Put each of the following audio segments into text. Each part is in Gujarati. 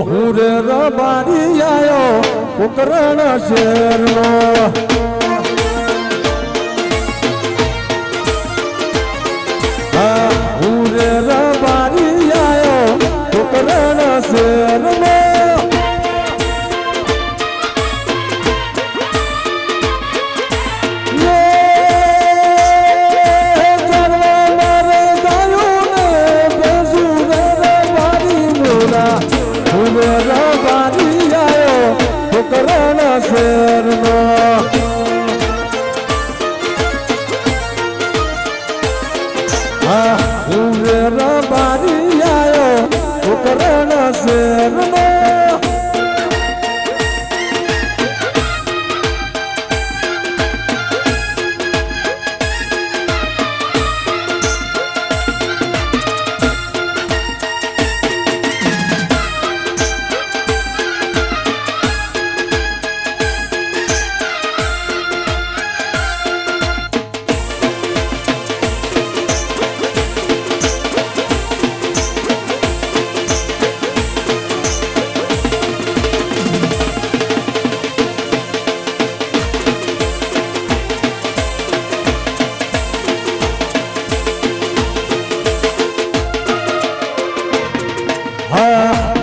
હું રે રબારી આયો ઉકરણ શેરનો હું રે રબારી આયો ઉકરણ શેરનો શેરનો હું રે રબારી આયો ઉકરણ શેરનો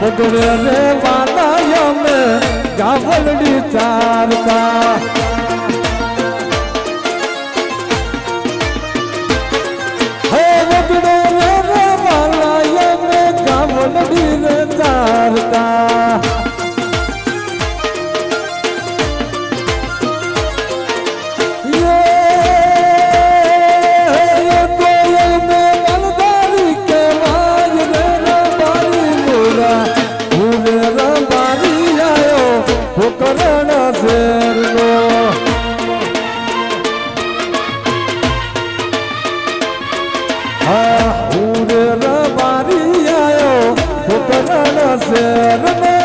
मुगरे रे वाला में गावलड़ी चारता हे मुगरे रे वाला में गावलड़ी रे चारता ઉકરણ શેરનો હું રે રબારી આયો ઉકરણ શેરનો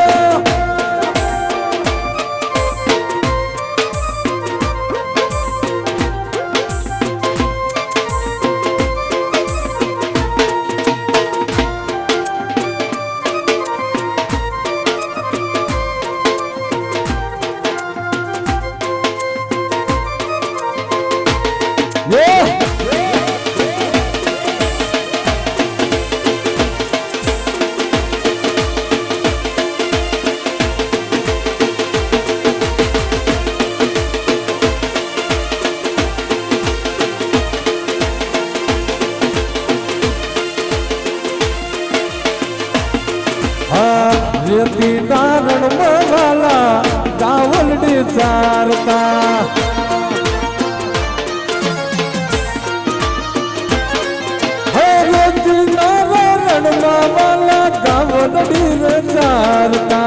રેતી નારણ મવાલા ગાવલડી ચારતા રેતી નારણ મવાલા ગાવલડી ચારતા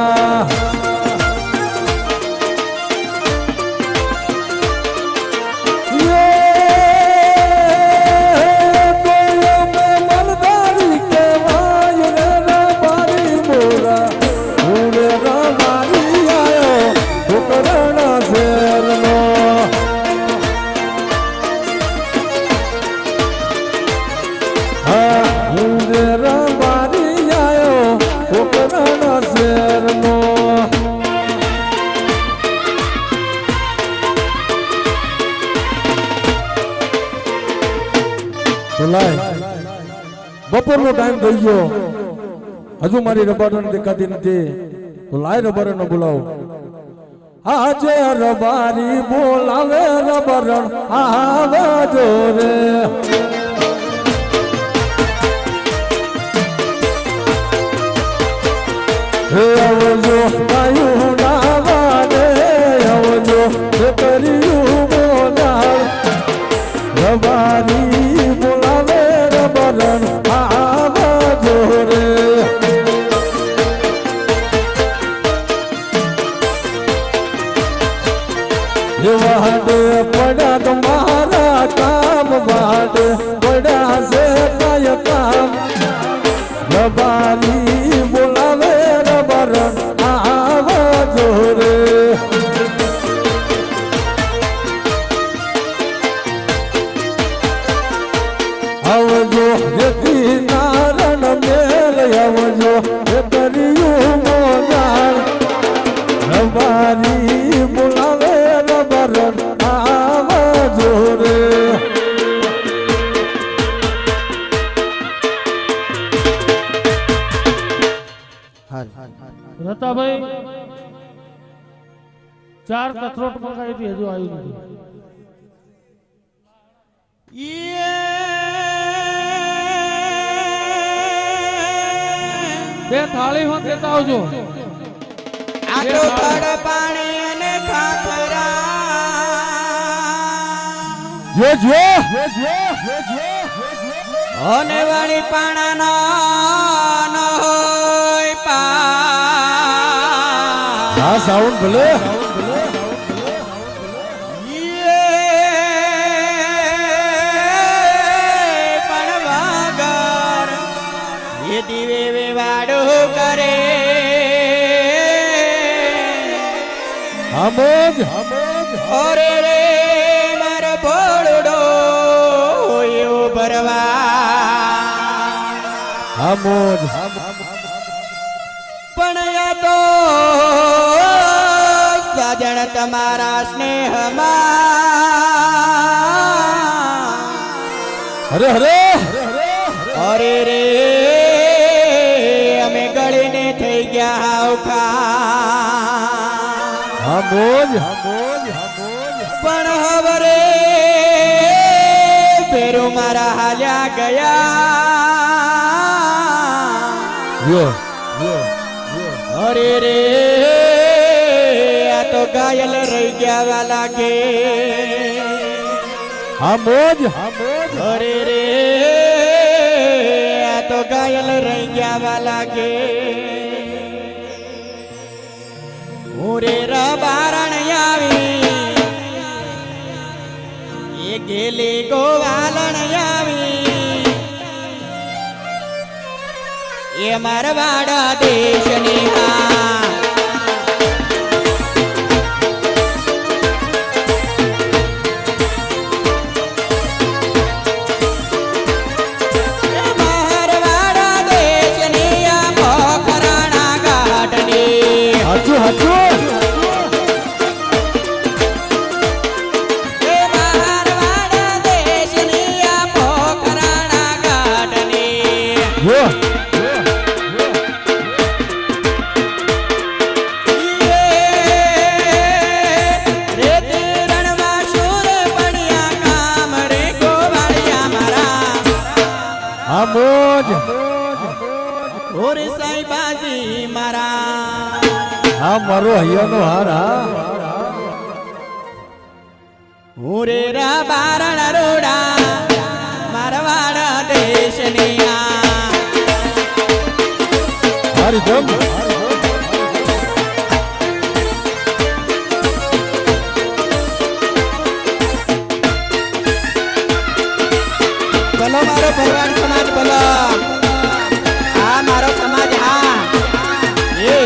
બપોર નો ટાઈમ થઈ ગયો હજુ મારી રબારણ દેખાતી નથી તો લાય રબારણ બોલાવો આજે રબારી બોલાવે રબારણ આવજો રે હે આવજો કાયું નાવા દે આવજો કર્યું બોલાવ રબારી બોલાવે રબારણ આવજો રે વાડે પડ્યા તમારા કામ વાડે પડ્યા છે કાય કામ રબારી બોલાવે રબારણ રતાભાઈ 4 કથરોટ મંગાવી હતી, હજુ આવી નથી. બે થાળી હોત લેતા આવજો. આટલો થડ પાણી અને ખાખરા અને વાળી પાણા ન હોય પા સાઉન્ડ ભલે પણ વગર એ દીવે વેવાડું કરે હામોજ ઓરે રે મારો ભોળડો એવો ભરવા હામોજ પણ યા તો સજણ તમારા સ્નેહમાં હરે હરે અરે રે અમે ગળીને થઈ ગયા આવખા હામોજ પણ હવે ફેરું મારા હાલ્યા ગયા અરે રે આ તો ઘાયલ રહી ગયા લાગે હામોજ અરે રે આ તો ઘાયલ રહી ગયા લાગે ઓરે રબારણ આવી એ ગેલી ગોવાલણ આવી એ મારવાડા દેશની હા મારવાડા દેશની આ પોખરાણા ઘાટની હાચું એ મારવાડા દેશની આ પોખરાણા ઘાટની હામોજ ઓરે સાઈબાજી મારા હા મારો હૈયાનો હાર હા ઓરે રા બારણ રોડા મારવાડા દેશની આ હારી જમ બોલો મારો ભરવાડ સમાજ બોલો હા મારો સમાજ હા એ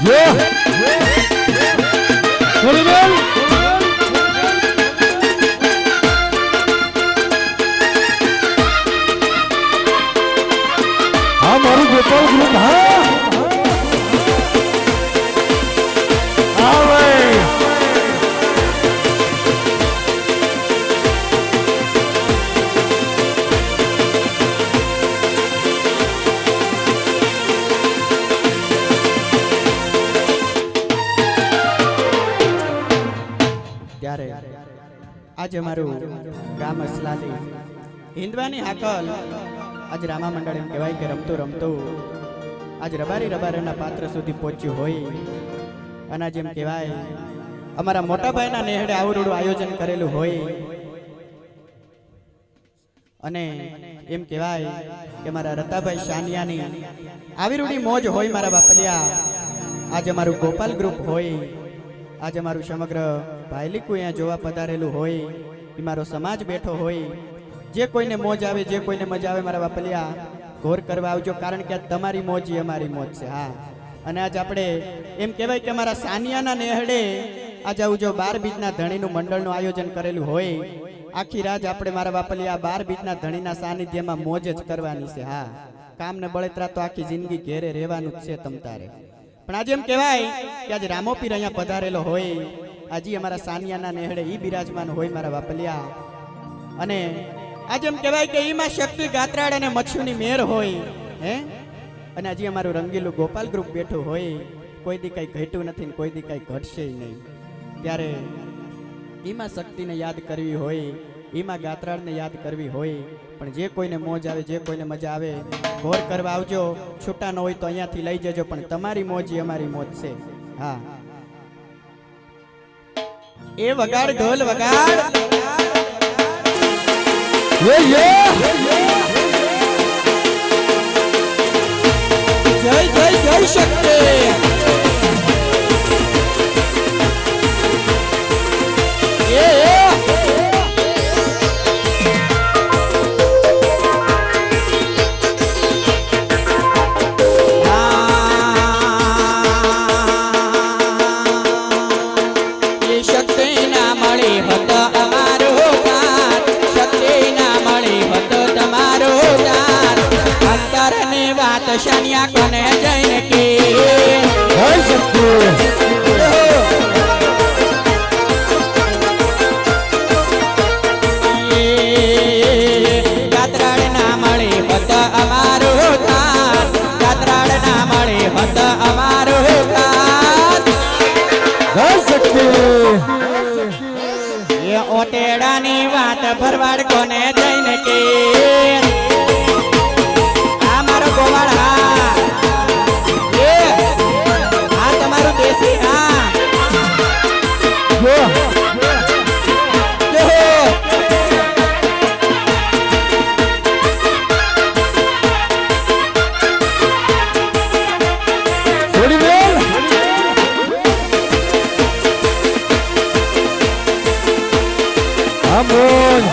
જો થોડી બેન હા મારું ગોપાલ ગ્રુપ હા હા ભાઈ ત્યારે આજે મારું ગામ અસલાલી હિન્દવાની હાકલ આજ રામા મંડળ એમ કહેવાય કે રમતું રમતું આજ રબારી રબારીના પાત્ર સુધી પહોંચ્યું હોય અને આજ એમ કહેવાય અમારા મોટા ભાઈના નેહડે આવડું આયોજન કરેલું હોય અને એમ કહેવાય કે મારા રતાભાઈ શાનિયાની આવી રૂડી મોજ હોય મારા બાપલિયા આજે મારું ગોપાલ ગ્રુપ હોય આજે મારું સમગ્ર ભાઈલીકું અહીંયા જોવા પધારેલું હોય એ મારો સમાજ બેઠો હોય જે કોઈને મોજ આવે જે કોઈને મજા આવે મારા બાપલિયા ઘોર કરવા આવજો કારણ કે આ તમારી મોજ એ અમારી મોજ છે હા અને આજ આપણે એમ કહેવાય કે મારા સાનિયાના નેહડે આજે આવું જો 12 બીજના ધણીનું મંડળનું આયોજન કરેલું હોય આખી રાત આપણે મારા બાપલિયા 12 બીજના ધણીના સાનિધ્યમાં મોજ જ કરવાની છે હા કામ ને બળતરા તો આખી જિંદગી ઘેરે રહેવાનું જ છે તમતારે પણ આજે એમ કહેવાય કે આજે રામોપીર અહીંયા પધારેલો હોય આજે અમારા સાનિયાના નેહડે ઈ બિરાજમાન હોય મારા બાપલિયા અને આજે એમ કહેવાય કે ઈમાં શક્તિ ગાત્રાળ અને મચ્છુની મેર હોય હે અને આજે અમારું રંગીલું ગોપાલ ગ્રુપ બેઠું હોય કોઈ દી કઈ ઘટ્યું નથી ને કોઈ દી કઈ ઘટશે નહીં ત્યારે ઈમાં શક્તિને યાદ કરવી હોય ઈમાં ગાત્રાળને યાદ કરવી હોય પણ જે કોઈને મોજ આવે જે કોઈને મજા આવે ઘોર કરવા આવજો છૂટા ન હોય તો અહીંયાથી લઈ જજો પણ તમારી મોજ એ અમારી મોજ છે હા એ વગાડ ઢોલ વગાડ જય જય જય શક્તિ શાનિયા કોને જઈને કે હોય શકતું ગાત્રાળ ના મળી હોત અમારું કાન ગાત્રાળ ના મળી હોત અમારું કાન હોય શકતું એ ઓટેડાની વાત ભરવાડ કોને જઈને કે ગોવાળ હા એ હા તમારું દેશી હા છોડી દે હા બોલ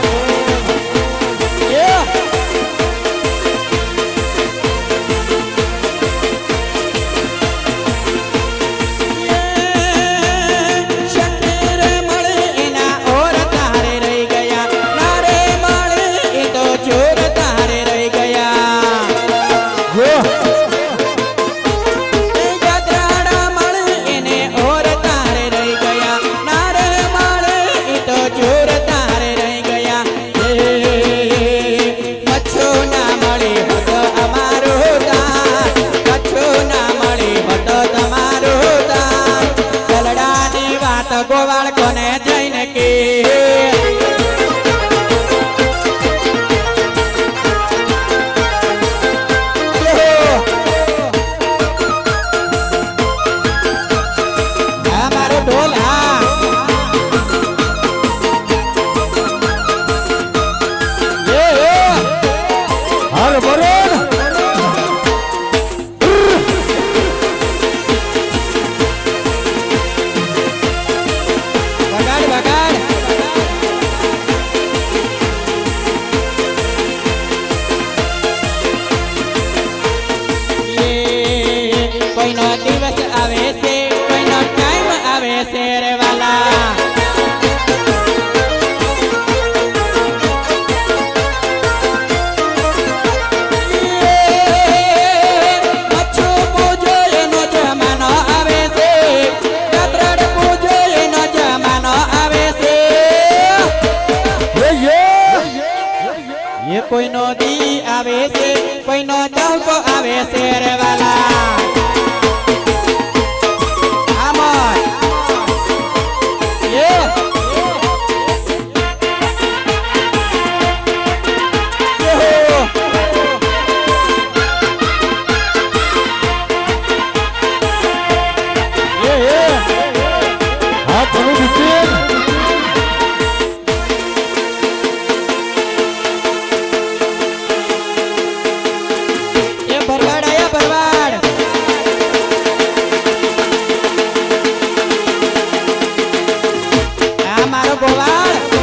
મારો ગોવાળ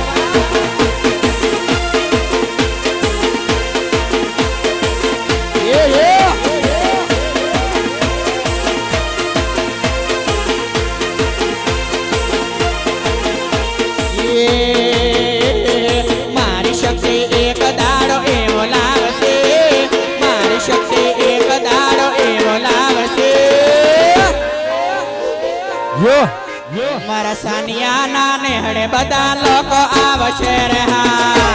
મારી શક્તિ એક દાડો એવો લાવશે મારી શક્તિ એક દાડો એવો લાવશે મારા સાનિયાના નેહડે બધા લોકો આવશે રે હા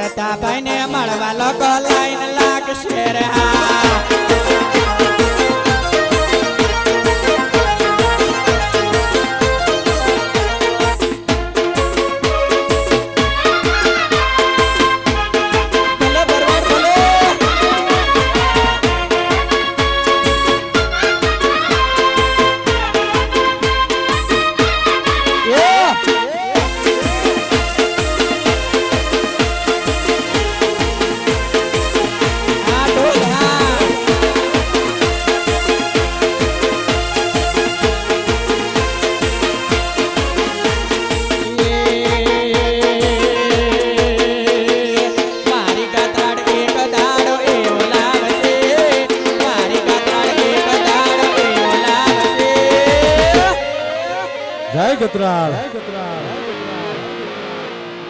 રતાભાઈ ને મળવા લોકો લાઈન લાગશે રે હા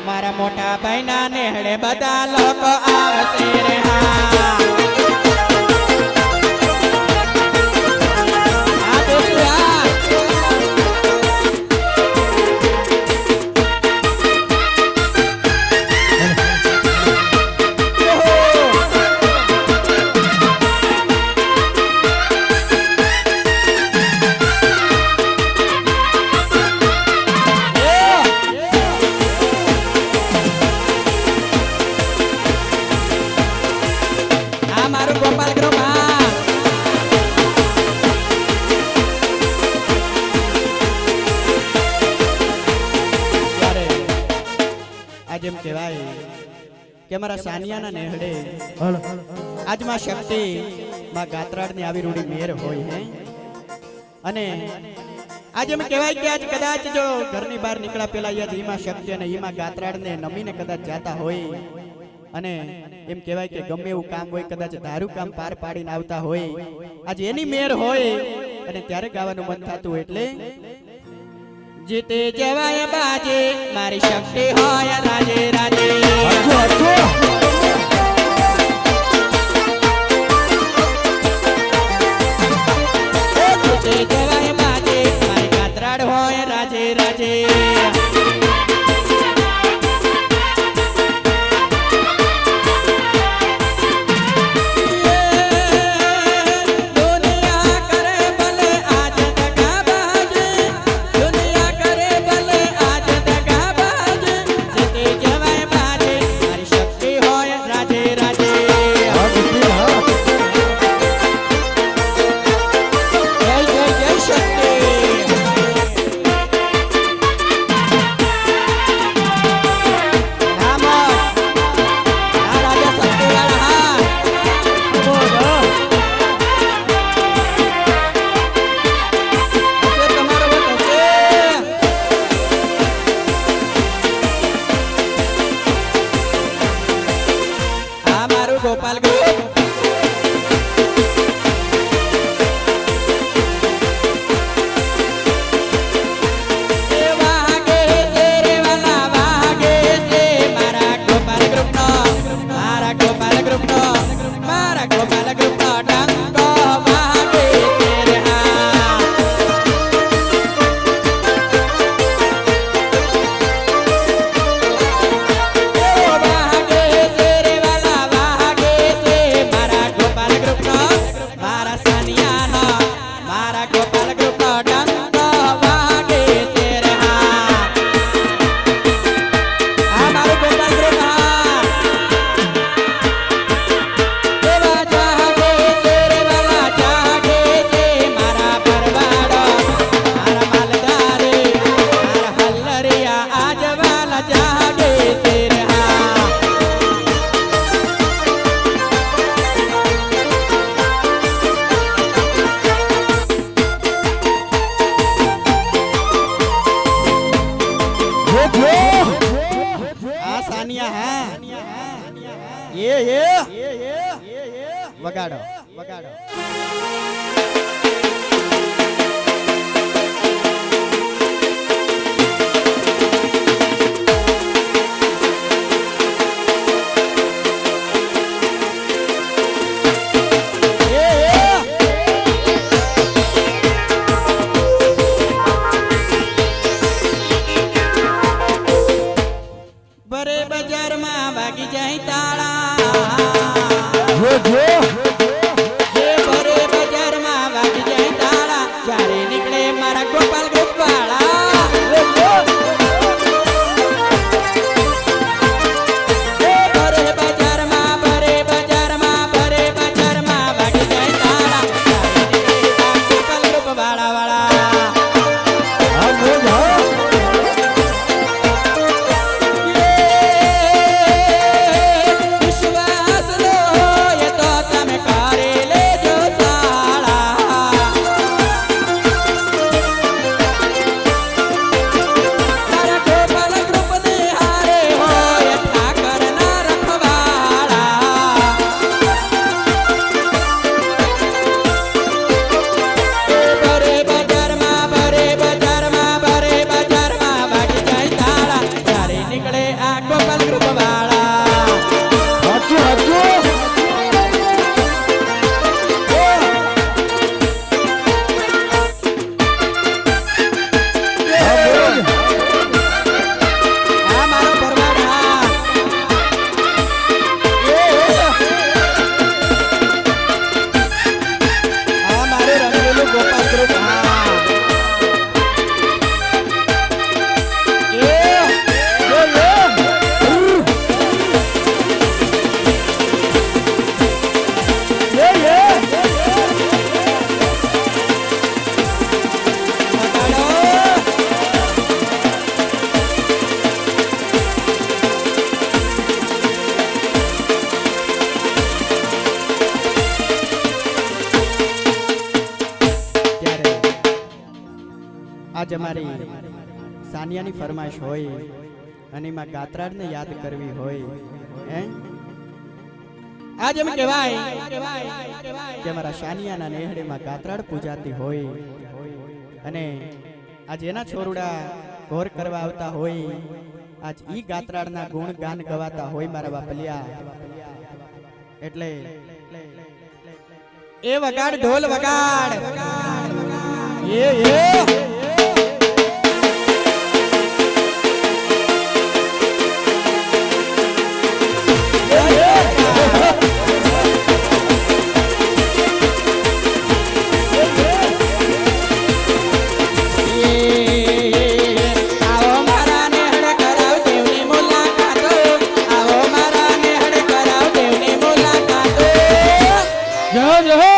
મારા મોટા ભાઈ ના નેહડે બધા લોકો આવશે રે હા જેમ કહેવાય કે મારા સાનિયાના નેહડે આજમાં શક્તિ માં ગાત્રાળની આવી રૂડી મેર હોય હે અને આજે એમ કહેવાય કે આજ કદાચ જો ઘરની બહાર નીકળ્યા પેલા યાદ ઈમાં શક્તિ અને ઈમાં ગાત્રાળને નમીને કદાચ જાતા હોય અને એમ કહેવાય કે ગમે એવું કામ હોય કદાચ ધારું કામ પાર પાડીને આવતા હોય આજે એની મેર હોય અને ત્યારે ગાવાનું મન થતું એટલે જીતે જવાય બાજે મારી શક્તિ હોય રાજે રાજે જીતે જવાય બાજે મારી કાતરાડ હોય રાજે રાજે ગોપાલ વગાડો વગાડો બરે બજારમાં વાગી જાય તાળા જો જો એ બરે બજારમાં વાગી જાય તાળા જ્યારે નીકળે મારા ગોપાલ ગ્રુપ વાળા એ બરે બજારમાં વાગી જાય તાળા જ્યારે નીકળે મારા ગોપાલ ગ્રુપ વાળા આ મોજ હા વિશ્વાસ લો એ તો તમે કરી લેજો સાળા તારા ગોપાલ ગ્રુપ ને હારે હોય ઠાકર ના રખવાળા બરે બજારમાં વાગી જાય તાળા ત્યારે નીકળે આ ગોપાલ ગ્રુપ વાળા હાચું હાચું આ મારો ભરવાડ હા આ મારું રંગેલું ગોપાલ ગ્રુપ હા ત્યારે આજ અમારી સાનિયાની ફરમાઈશ હોય અને એમાં ગાત્રાળને યાદ કરવી હોય હે આજ એમ કહેવાય કે અમારા સાનિયાના નેહડેમાં ગાત્રાળ પૂજાતી હોય અને આજ એના છોરુડા ઘોર કરવા આવતા હોય આજ ઈ ગાત્રાળના ગુણ ગાન ગવાતા હોય મારા બાપલિયા એટલે એ વગાડ ઢોલ વગાડ એ આવો મારા નેહડ કરાવ દેવની મુલાકાતો આવો મારા નેહડ કરાવ દેવની મુલાકાતો જય જય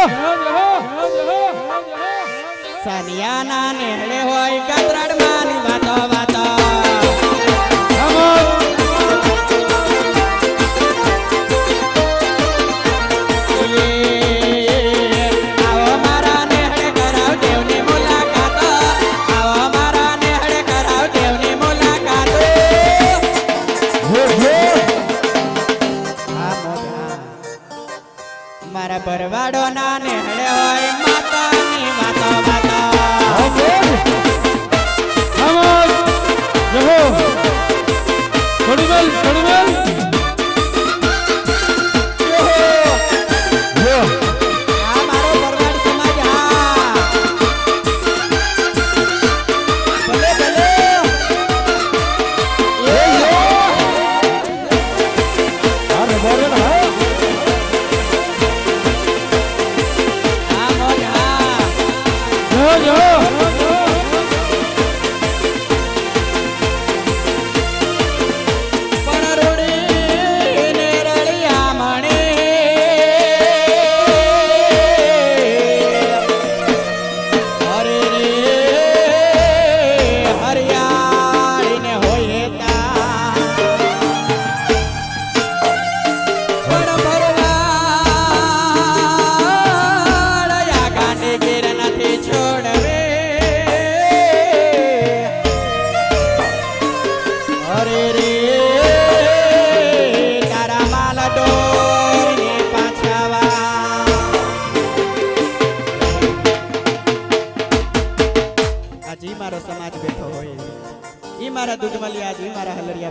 સાનિયાના નેહડે હોય ગાત્રાળ માની વાતો વાતો આવો મારા નેહડે કરાવ દેવની મુલાકાતો આવો મારા નેહડે કરાવ દેવની મુલાકાતો આ મોઢા મારા ભરવાડો ના નેહડે હોય માતાની વાતો વાતો થોડી બેલ આ મારો ભરવાડ સમાજ હા ભલે ભલે અરે બોરે ના આ મોજ હા જય પણ રોડે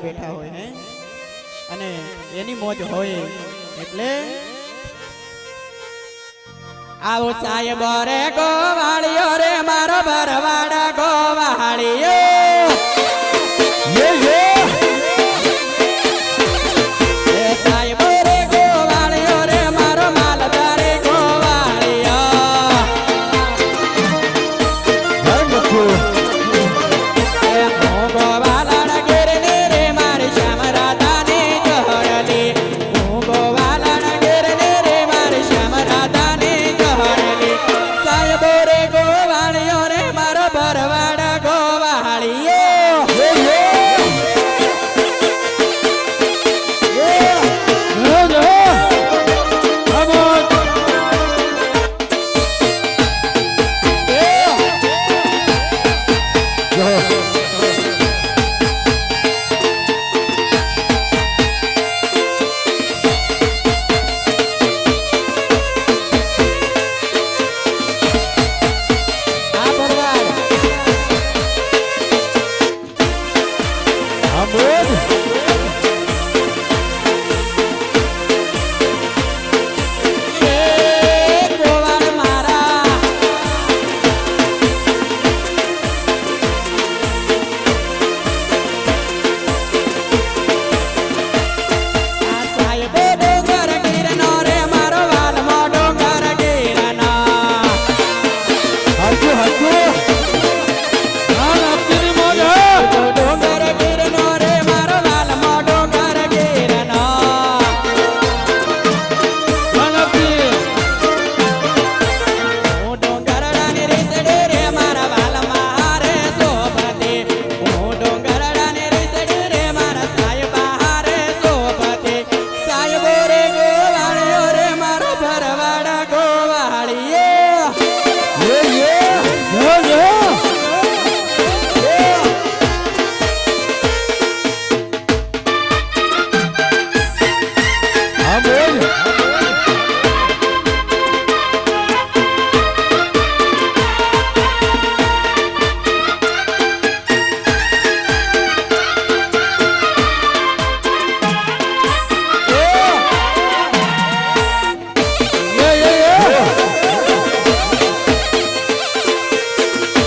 બેઠા હોય હે અને એની મોજ હોય એટલે આવો સાહેબ રે ગોવાળિયો રે મારો ભરવાડા ગોવાળિયો એ સાહેબ રે ગોવાળિયો રે મારો માલધારે ગોવાળિયો એ ગોવાળા ગેરને રે મારી શ્યામ રાધાની જહરલી ગોવાળા ગેરને રે મારી શ્યામ રાધાની જહરલી સાહેબ રે ગોવાળિયો રે મારો ભરવાડા ગોવાળિયો જય જય Come on. આ ભરવાડ એ ગોવાળ મારા આ સાહેબ ડોંગર ગીરનો રે મારો વાલમો ડોંગર ગીરનો હાલ આપની મોજ હે ડોંગર ગીરનો રે મારો વાલમો ડોંગર ગીરનો હાલ આપની હું ડોંગરડાની રીસડી રે મારા વાલમાં રે સોપતી હું ડોંગરડાની રીસડી રે મારા સાહેબા રે સોપતી સાહેબ રે ગોવાળિયો રે મારો ભરવાડા ગોવાળિયો જય જય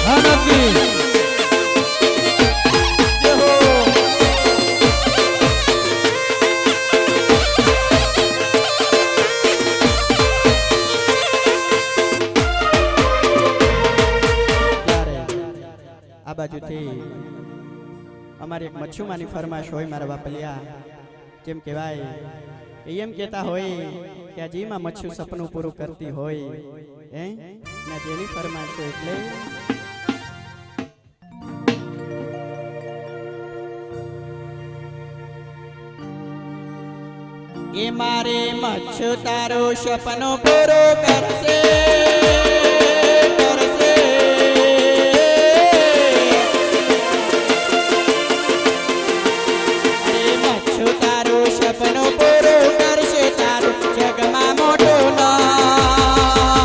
હાલ આપની ત્યારે આ બાજુથી અમારી એક મચ્છુમાની ફરમાશ હોય મારા બાપલિયા જેમ કહેવાય કે એમ કહેતા હોય કે આ જીમાં મચ્છુ સપનું પૂરું કરતી હોય હે ના જેની ફરમાશ હોય એટલે એ મારે મચ્છુ તારું સપનું પૂરું કરશે કરશે અરે મચ્છુ તારું સપનું પૂરું કરશે તારું જગમાં મોટું નામ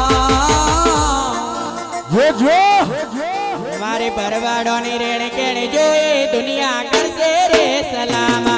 મારે ભરવાડોની રેણ કેણી જોઈ દુનિયા કરશે રે સલામ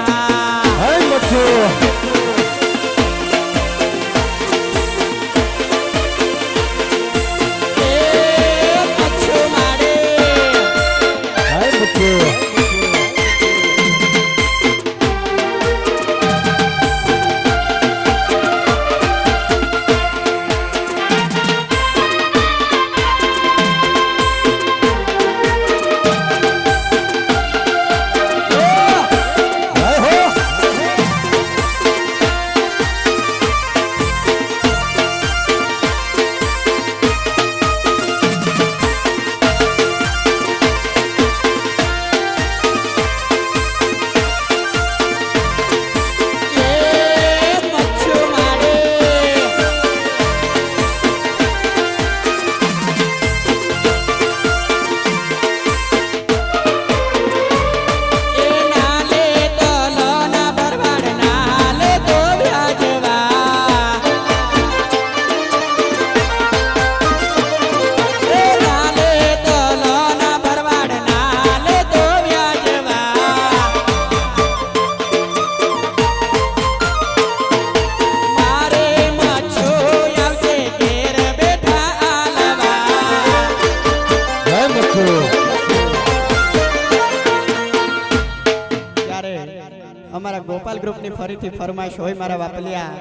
ફરીથી ફરમાઈશ હોય મારા વાપલિયા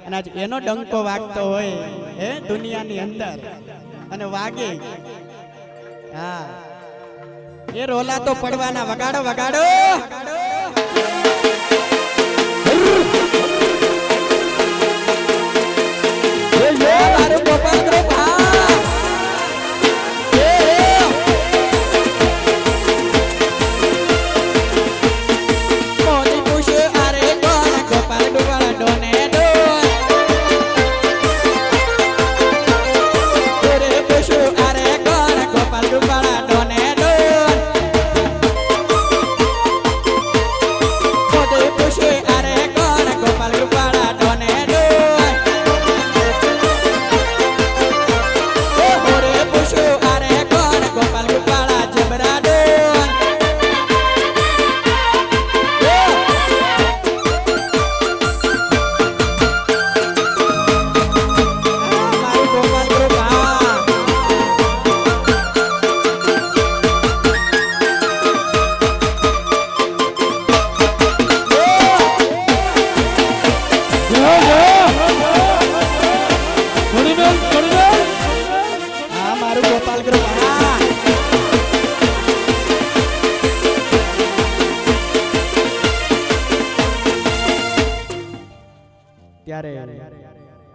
અને આજ એનો ડંકો વાગતો હોય હે દુનિયાની અંદર અને વાગે હા એ રોલા તો પડવાના વગાડો વગાડો મારું ગોપાલ ગ્રુપ હા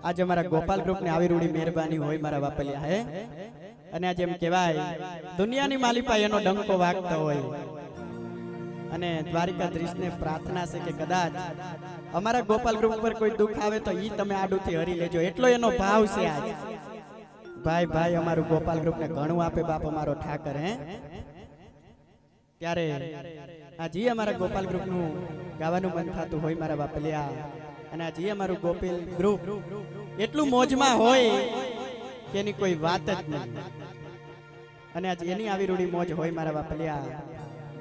आज हमारा गोपाल ग्रुप ने આવી રૂડી મહેરબાની હોય મારા વાપલિયા હે અને આજે એમ કહેવાય દુનિયાની માલિપા એનો ડંકો વાગતો હોય અને દ્વારિકાધીશને પ્રાર્થના છે કે કદાચ અમારા ગોપાલ ગ્રુપ પર કોઈ દુખ આવે તો ઈ તમે આડુથી હરી લેજો એટલો એનો ભાવ છે આજ ભાઈ ભાઈ અમારું ગોપાલ ગ્રુપ ને ઘણું આપે બાપ અમારો ઠાકર હે ત્યારે આજે અમારા ગોપાલ ગ્રુપ નું ગાવાનું મન થાતું હોય મારા વાપલિયા અને આજે અમારું ગોપાલ ગ્રુપ એટલું મોજમાં હોય કે એની કોઈ વાત જ નહીં અને આજે એની આવી રૂડી મોજ હોય મારા વાપલિયા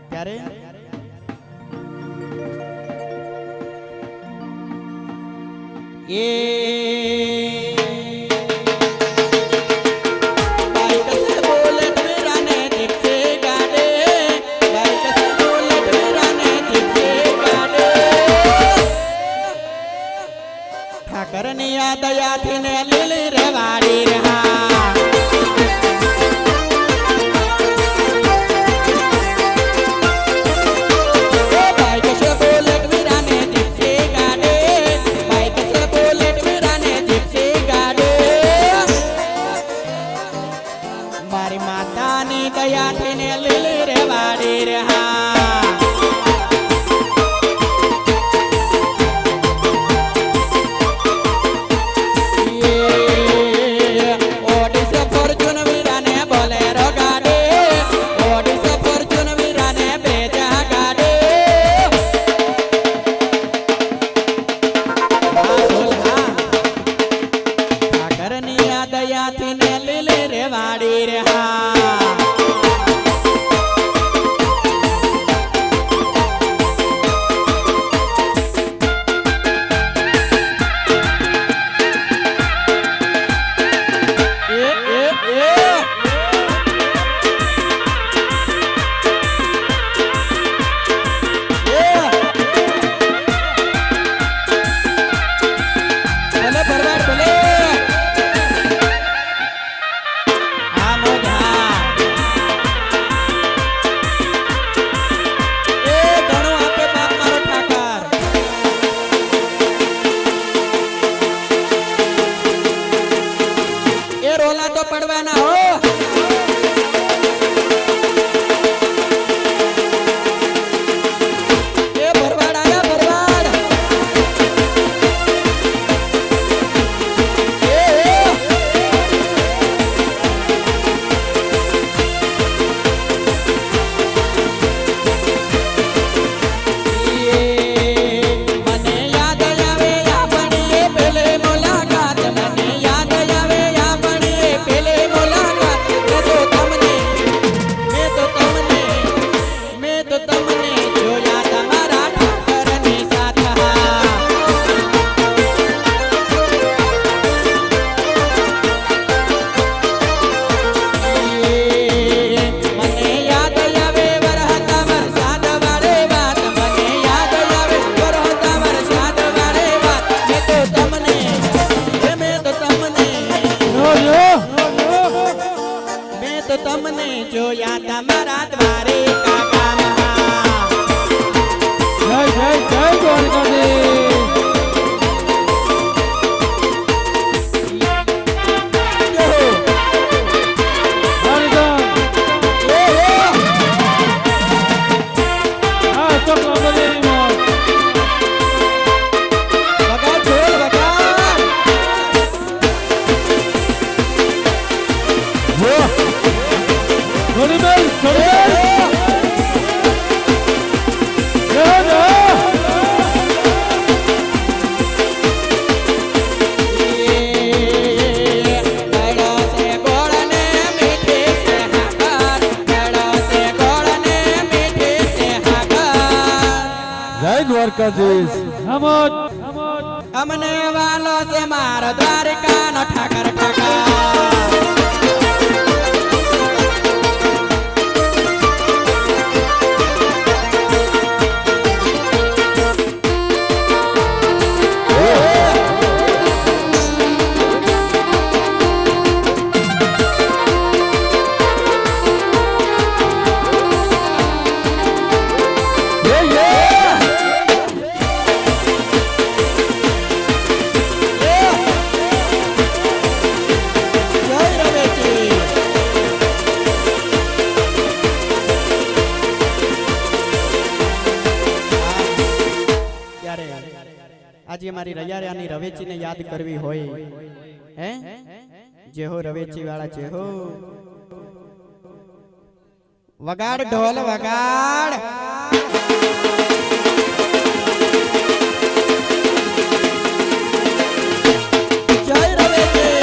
ત્યારે કરનિયા દયાથી ને લીલી રેવાડી રહા બાઈક સે બુલેટ વીરાને જીપસી ગાડે બાઈક સે બુલેટ વીરાને જીપસી ગાડે મારી માતાની દયાથી ને લીલી રેવાડી રહા ઓડિશા દ્વારકાધીશ હમદ અમને વાલો છે મારો દ્વારકાનો ઠાકર ઠાકર આજે મારી રૈયાની રવેચીને યાદ કરવી હોય હે જે હો રવેચી વાળા જે હો વગાડ ઢોલ વગાડ જય રવેચી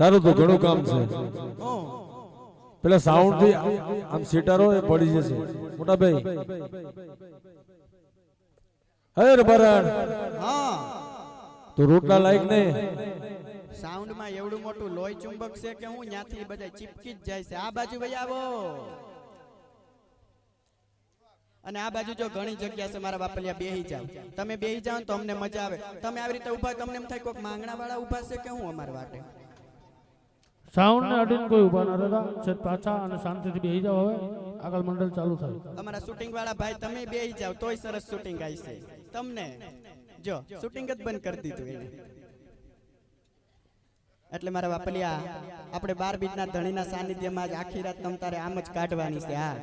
તારું તો ઘણું કામ છે. ઓ પેલા સાઉન્ડ થી આમ સિતારો એ પડી જશે મોટા ભાઈ. હે રબારણ હા તો રોટલા લાયક ને સાઉન્ડ માં એવડું મોટું લોહી ચુંબક છે કે હું ન્યાથી બધા ચીપકી જ જાય છે. આ બાજુ ભાઈ આવો. અને આ બાજુ જો ઘણી જગ્યા છે મારા બાપલિયા બેહી જાવ. તમે બેહી જાવ તો અમને મજા આવે. તમે આવી રીતે ઊભા તમને એમ થાય કોઈક માંગણા વાળા ઊભા છે કે હું અમારા વાટે. સાઉન્ડ ને અડીને કોઈ ઊભા ના રહેતા છે પાછા અને શાંતિથી બેસી જાવ. હવે આગળ મંડળ ચાલુ થાય. અમારા શૂટિંગ વાળા ભાઈ તમે બેહી જાવ તોય સરસ શૂટિંગ આવી છે. તમને જો શૂટિંગ જ બંધ કરી દીધું એને. એટલે મારા બાપલિયા આપણે 12 બીજના ધણીના સાનિધ્યમાં જ આખી રાત તમ તારે આમ જ કાઢવાની છે. હા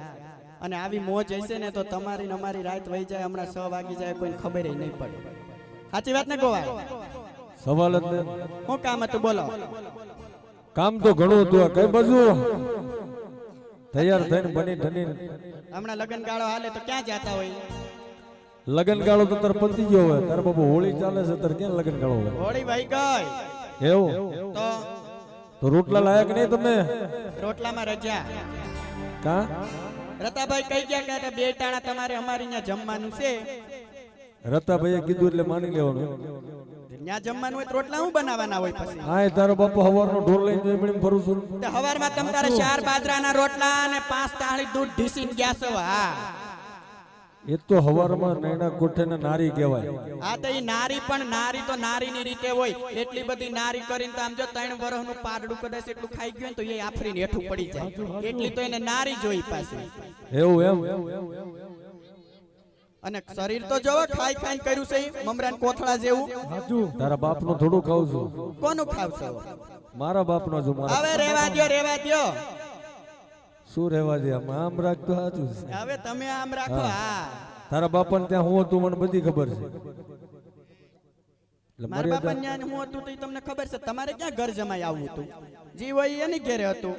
અને આવી મોજ હશે ને તો તમારી ને અમારી રાત વહી જાય. હમણાં 6 વાગી જાય કોઈને ખબર નહીં પડે. સાચી વાત ને ગોવાળ? સવાલ જ ને. શું કામ હતું બોલો? કામ તો ઘણું હતું. આ કઈ બાજુ તૈયાર થઈને બની ઠની હમણાં લગન ગાળો હાલે તો ક્યાં જાતા હોય? લગન ગાળો તો તાર પતી ગયો હોય. તાર બાપુ હોળી ચાલે છે તાર ક્યાં લગન ગાળો હોય? હોળી વહી ગઈ એવું તો રોટલા લાયક નહીં તમે? રોટલામાં રજા. કા રતાભાઈ કઈ ગયા કે 2 ટાણા તમારે અમારી ત્યાં જમવાનું છે. રતાભાઈએ કીધું એટલે માની લેવાનું. ત્યાં જમવાનું હોય તો રોટલા હું બનાવવાના હોય પછી? હા તારો બાપુ હવારનો ઢોર લઈને જોઈ ફરું છું. તે હવારમાં તમ તારે 4 બાજરાના રોટલા અને 5 તાળી દૂધ ઢીસીને ગયા છો. હા એ તો હવારમાં નૈના કોઠેને નારી કહેવાય. આ તો ઈ નારી પણ નારી તો નારીની રીતે હોય. એટલી બધી નારી કરીને તો આમ જો 3 વર્ષનું પારડું કદાચ એટલું ખાઈ ગયું ને તો એ આફરીને હેઠું પડી જાય. એટલી તો એને નારી જોઈ પાછી. એવું એમ? અને શરીર તો જોવો ખાઈ ખાઈને કર્યું છે મમરાન કોથળા જેવું. તારા બાપનું થોડું ખાવ છું. કોનું ખાવશો? મારા બાપનો જો. હવે રેવા દ્યો રેવા દ્યો. શું રહેવા દે? આમ રાખતો સાચું છે. હવે તમે આમ રાખો. હા તારા બાપાને ત્યાં હું હતું મને બધી ખબર છે. મારા બાપા ત્યાં હું હતું તો તમને ખબર છે. તમારે ક્યાં ઘર જમાઈ આવવું હતું? જી હોય એની ઘેરે હતું.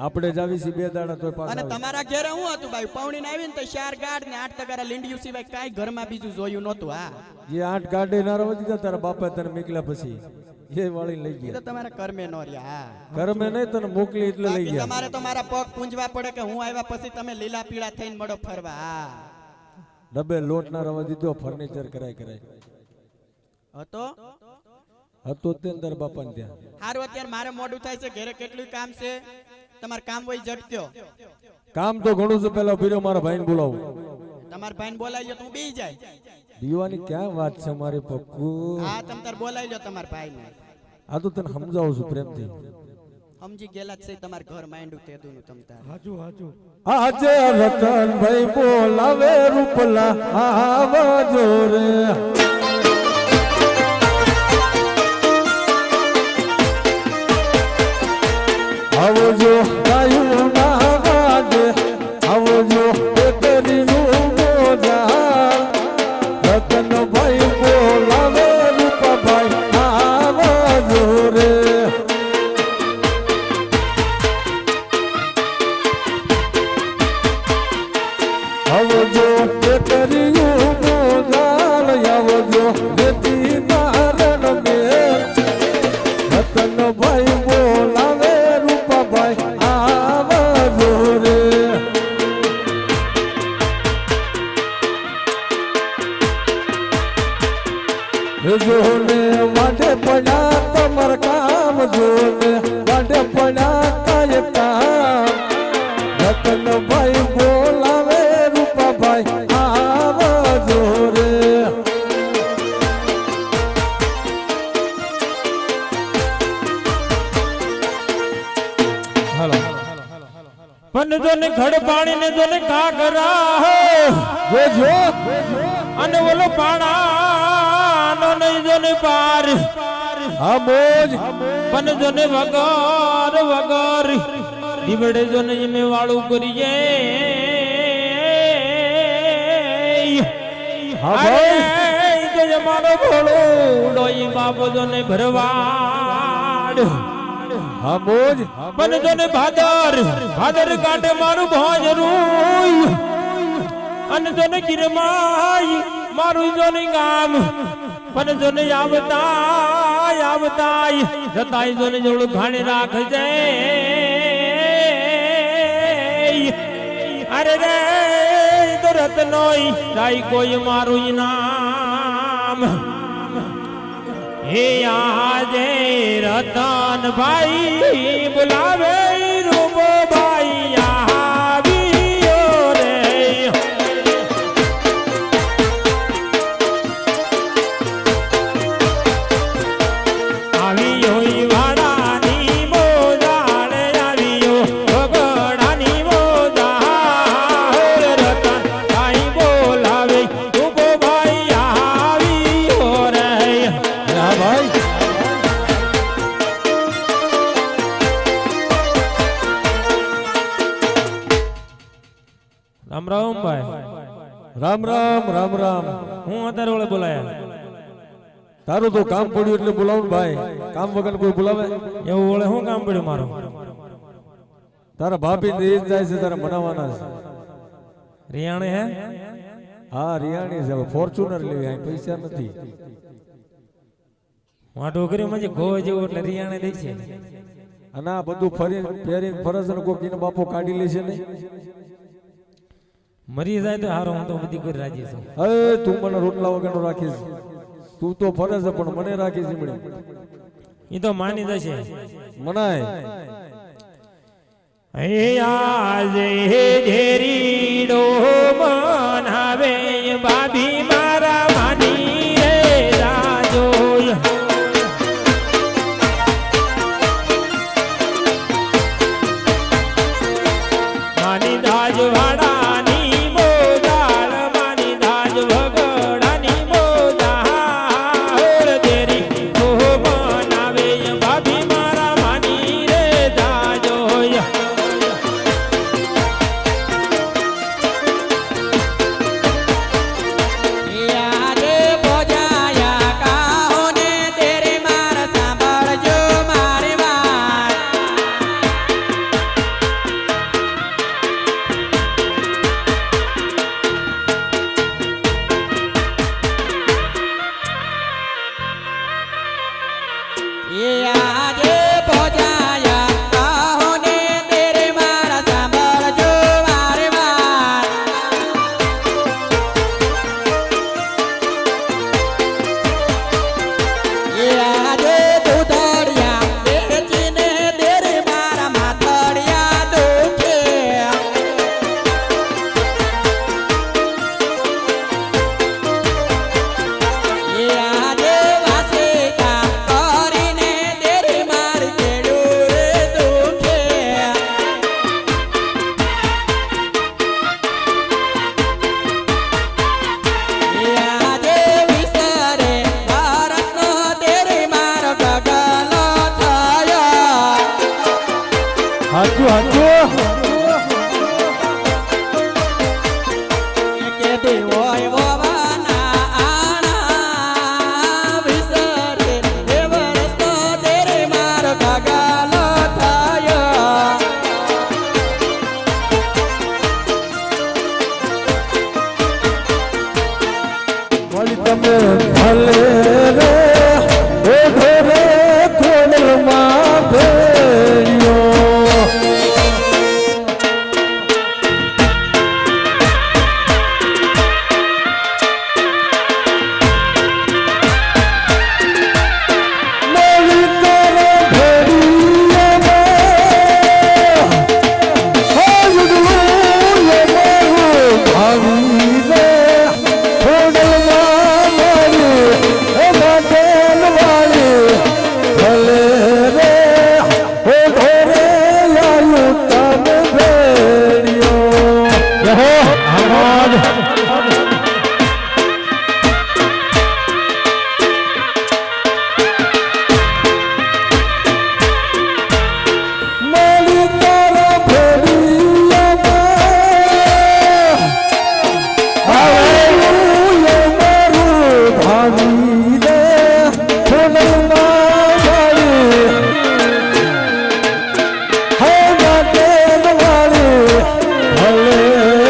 આપણે જ આવી 2 દાડા તોય પાછા અને તમારા ઘેરે હું હતું ભાઈ? પૌણીને આવીને તો 4 ગાઢ ને 8 તગારા લીંડિયું સિવાય કાઈ ઘરમાં બીજું જોયું નહોતું. હા જે 8 ગાડી ના રવા દીધા તારા બાપા તને મોકલ્યા પછી એ વાળી લઈ એ ગયા. તો તમારા કર્મે નો રહ્યા. હા કર્મે નહીં તને મોકલી એટલે લઈ ગયા. તમારે તો મારા પગ પૂંજવા પડે કે હું આવ્યા પછી તમે લીલા પીળા થઈને મળો ફરવા. હા ડબે લોટ ના રવા દીધો. ફર્નિચર કરાય હતો તે તારા બાપાને ત્યાં. હારું અત્યારે મારે મોડું થાય છે. ઘરે કેટલું કામ છે. તમાર કામ હોય ઝટક્યો. કામ તો ઘણું છે. પેલા ઉભી રહ્યો મારા ભાઈને બોલાવું. તમાર ભાઈને બોલાવી લો તું બી જાય. દીવાની ક્યાં વાત છે મારી પપ્પુ? હા તમ તાર બોલાવી લો તમાર ભાઈને. આ તો તને સમજાવું છું પ્રેમથી. સમજી ગયેલા જ છે તમાર ઘર માંડ્યું તેદુનું તમ તાર. આજે રતનભાઈ બોલાવે રૂપલા આવજો રે. આવજો ગાયું ના વાગે. આવજો બેકરીનું મોજા. રતનભાઈ બોલાવે રૂપાભાઈ આવજો રે. આવજો બેકરીનું મોજા. આવજો રેતી નારણ મેર. રતનભાઈ બોલાવે રૂપાભાઈ આવજો રે. જોને વાડે પડ્યા તમાર કામ. જોને વાડે પડ્યા કાય કામ. રતનભાઈ બોલાવે રૂપાભાઈ આવજો રે. પણ જોને ઘડ પાણી ને જોને ઘાઘરા જો અને ઓલો પાણા નો નહીં જોને પાર. હા મોજ. પણ જોને વગર વગર દીવડે જોને મેં વાળું કરીએ. હા ભાઈ. જે મારો ભોળો ડોઈ બાપો જોને ભરવાડ. હા મોજ. પણ જોને ભાદર કાંઠે મારું ભોજરું. અને જોને ગિરમાઈ મારું જોને ગામ. પણ જો ને આવતા આવતા જતાય જો ને જોડું ઘાણી રાખજે અરે રે તો રતનોય જાય કોઈ મારું ઇનામ હે આજે રતન ભાઈ બોલાવે રૂપો ભાઈ આવ્યો રે આવ્યો વાડાની મોજાળે આવ્યો બગડાની મોજાળ રતન ભાઈ બોલાવે રૂપો ભાઈ આવ્યો રે હા ભાઈ રામ રામ ભાઈ રામ રામ રામ રામ હું અત્યારે ઓળે બોલાયા તારું તો કામ પડ્યું એટલે બોલાવું ભાઈ કામ વગર કોઈ બોલાવે એવું ઓળે શું કામ પડ્યું મારું તારા ભાભી દેશ જાય છે તારા મનાવાના છે રિયાણે હે હા રિયાણી છે ફોર્ચ્યુનર લેવી અહીં પૈસા નથી આ ડોગરી માં ગો જેવું એટલે રિયાણે દે છે અને આ બધું ફરી પહેરીને ફરસ ને કોકીનો બાપો કાઢી લે છે ને મરી જાય તો હારો હું તો બધી કરી રાજી છું હવે તું મને રોટલા વગરનો રાખીશ તું તો ફરસ છે પણ મને રાખીશ ઈમડી એ તો માની જશે મનાય હે આજે ઢેરીડો મનાવે ભાભી મારા માની રે રાજો માની દાજ વાડાની મોજાળ માની દાજ ભગડાની મોજાળ દેરી ઓ મનાવે ભાભી મારા માની રે દાજો યાદે બોજાયા કાહોને તેરે માર સાંભળજો મારી વાત યાદે બોજાયા કાહોને તેરે માર સાંભળજો મારી વાત યાદે દુધડિયા વેચીને દેરે મારા માથડિયા દુખે યાદે વાસેકા કરીને દેરે મારી કેડું રે દુખે યાદે વિસરે ભારતનો તેરે મારો ગગલો થયો હાચું હાચું કે દેવોય વવાના આણા વિસરે એ વર્ષનો તેરે મારો ગગલો થયો વળી તમે ભલે રે ઓઢો રે ખોડલમાં ભેળ્યો મોલી તારા ભેળીયામાં હાજડું એ મારું ભાવી રે ખોડલમાં મારી એ માટેલ વાળી ભલે રે ઓઢો રે લાયું તમે ભેળ્યો રહો આવાજ મોલી તારા ભેળીયામાં હાલેલુયા મારું ભાવી રે ખોડલમાં વાળી હે માટેલ વાળી ભલે